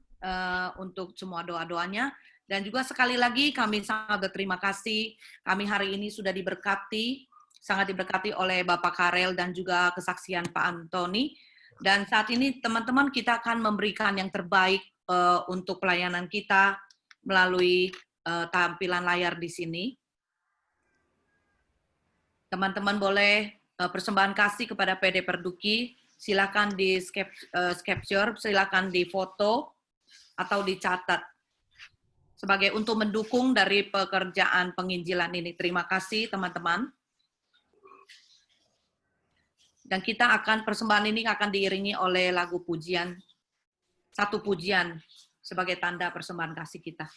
untuk semua doa-doanya. Dan juga sekali lagi kami sangat berterima kasih. Kami hari ini sudah diberkati, sangat diberkati oleh Bapak Karel dan juga kesaksian Pak Antoni. Dan saat ini teman-teman kita akan memberikan yang terbaik untuk pelayanan kita melalui tampilan layar di sini. Teman-teman boleh persembahan kasih kepada PD Perduki, silakan di capture, silakan di foto atau dicatat sebagai untuk mendukung dari pekerjaan penginjilan ini. Terima kasih teman-teman. Dan kita akan persembahan ini akan diiringi oleh lagu pujian, satu pujian sebagai tanda persembahan kasih kita.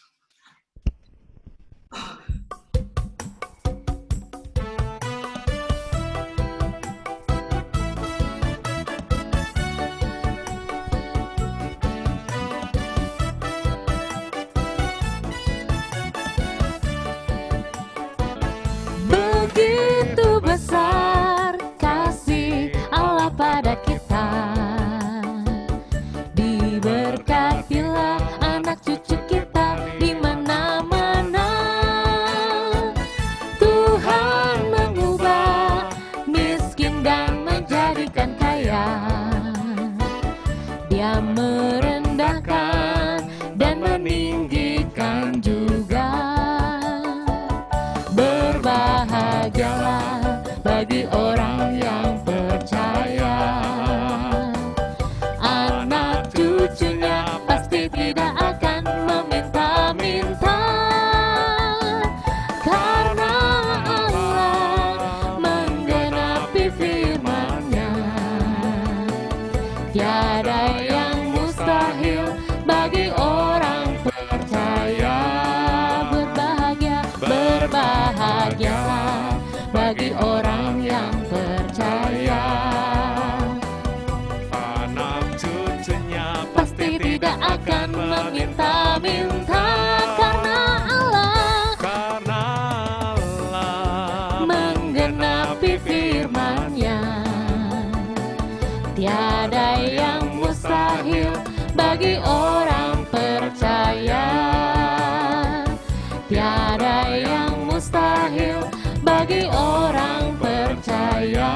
Begitu besar kasih Allah pada kita, diberkatilah anak cucu kita di mana-mana. Tuhan mengubah miskin dan menjadikan kaya. Dia merendahkan dan meninggikan juga. Berbahagialah bagi orang yang percaya, anak cucunya pasti tidak akan meminta-minta, karena Allah menggenapi firman-Nya. Tiada yang mustahil bagi orang percaya. Berbahagialah bagi orang yang percaya, Anak cucunya pasti tidak akan meminta-minta, karena Allah menggenapi firman-Nya. Tiada yang mustahil bagi orang percaya. Tiada yang mustahil bagi orang percaya.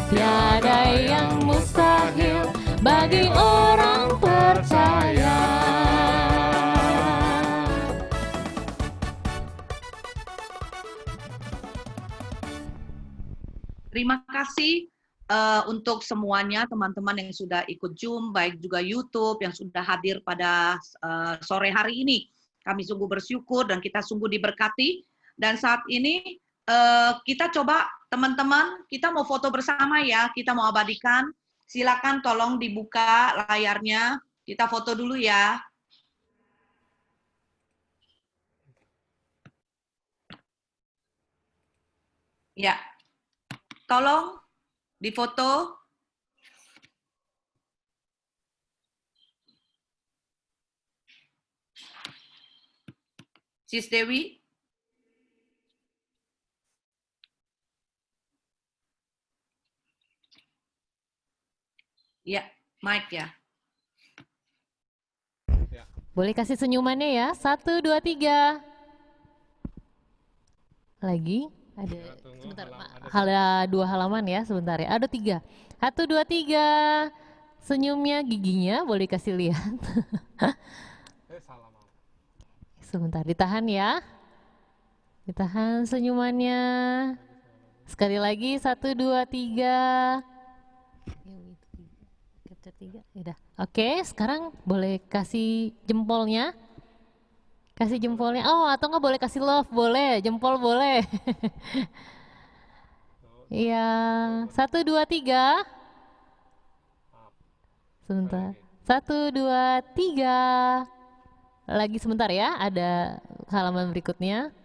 Tiada yang mustahil bagi orang percaya. Terima kasih untuk semuanya teman-teman yang sudah ikut Zoom, baik juga YouTube yang sudah hadir pada sore hari ini. Kami sungguh bersyukur dan kita sungguh diberkati. Dan saat ini kita coba teman-teman, kita mau foto bersama ya, kita mau abadikan. Silakan tolong dibuka layarnya, kita foto dulu ya. Ya, tolong difoto. Sis Dewi. Ya, mic ya. Boleh kasih senyumannya ya. 1, 2, 3. Lagi ada Ya, tunggu, sebentar, ada 2 halaman ya, sebentar ya. Ada 3. 1, 2, 3. Senyumnya, giginya boleh kasih lihat. salah mau. Sebentar, ditahan ya. Ditahan senyumannya. Sekali lagi, 1, 2, 3. Capture 3, udah. Oke, sekarang boleh kasih jempolnya. Kasih jempolnya. Oh, atau nggak boleh kasih love, boleh. Jempol boleh. Iya. 1, 2, 3. Sebentar. 1, 2, 3. Lagi sebentar ya, ada halaman berikutnya.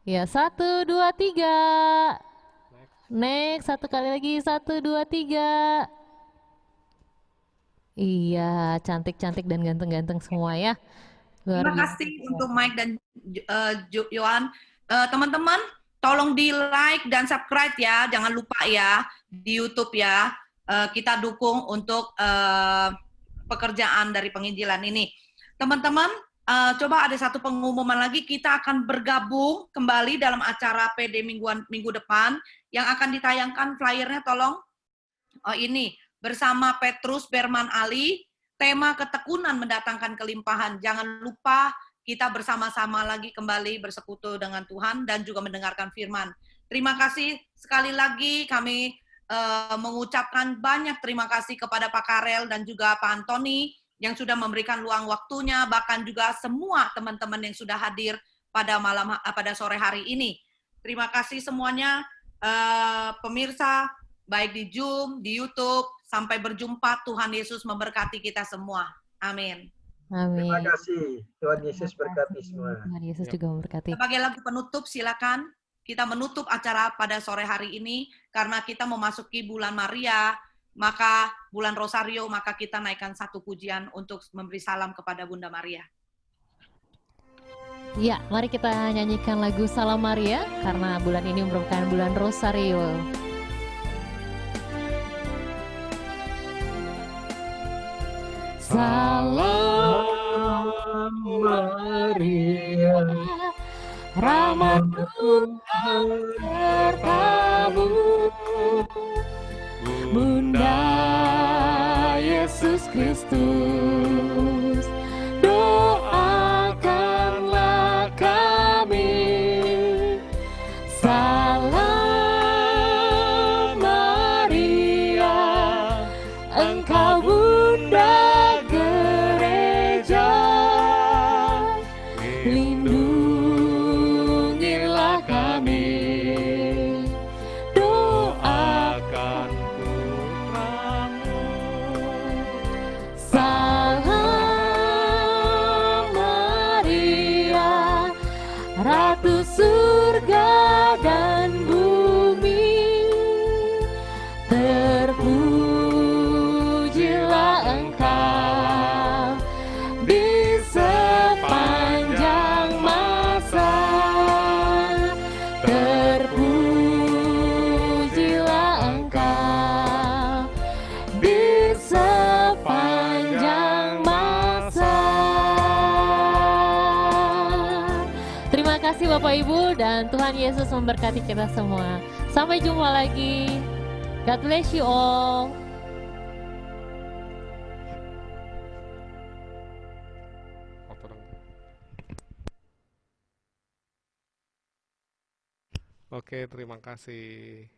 Ya, 1, 2, 3. Next, satu kali lagi. 1, 2, 3. Iya, cantik-cantik dan ganteng-ganteng semua ya. Luar Terima biasa. kasih untuk Mike dan Yohan. Teman-teman, tolong di like dan subscribe ya, jangan lupa ya di YouTube ya. Kita dukung untuk pekerjaan dari penginjilan ini. Teman-teman, coba ada satu pengumuman lagi, kita akan bergabung kembali dalam acara PD minggu depan yang akan ditayangkan flyernya, tolong. Ini bersama Petrus Berman Ali, tema ketekunan mendatangkan kelimpahan. Jangan lupa kita bersama-sama lagi kembali bersekutu dengan Tuhan dan juga mendengarkan firman. Terima kasih sekali lagi, kami mengucapkan banyak terima kasih kepada Pak Karel dan juga Pak Antoni yang sudah memberikan luang waktunya, bahkan juga semua teman-teman yang sudah hadir pada sore hari ini. Terima kasih semuanya, pemirsa, baik di Zoom, di YouTube. Sampai berjumpa, Tuhan Yesus memberkati kita semua. Amin. Amin. Terima kasih. Tuhan Yesus berkati semua. Tuhan Yesus juga memberkati. Sebagai lagu penutup, silakan kita menutup acara pada sore hari ini karena kita memasuki bulan Maria, maka bulan Rosario, maka kita naikkan satu pujian untuk memberi salam kepada Bunda Maria. Ya, mari kita nyanyikan lagu Salam Maria karena bulan ini merupakan bulan Rosario. Salam Maria, rahmat Tuhan sertamu, Bunda Yesus Kristus, doakanlah kami. Salam Maria, Engkau Bunda Gereja, lindungilah kami, doakan putramu. Salam Maria, Ratu surga dan bumi, terpujilah Engkau di sepanjang masa, terpujilah Engkau di sepanjang masa. Terima kasih Bapak Ibu dan Tuhan Yesus memberkati kita semua. Sampai jumpa lagi. God bless you all. Oke, terima kasih.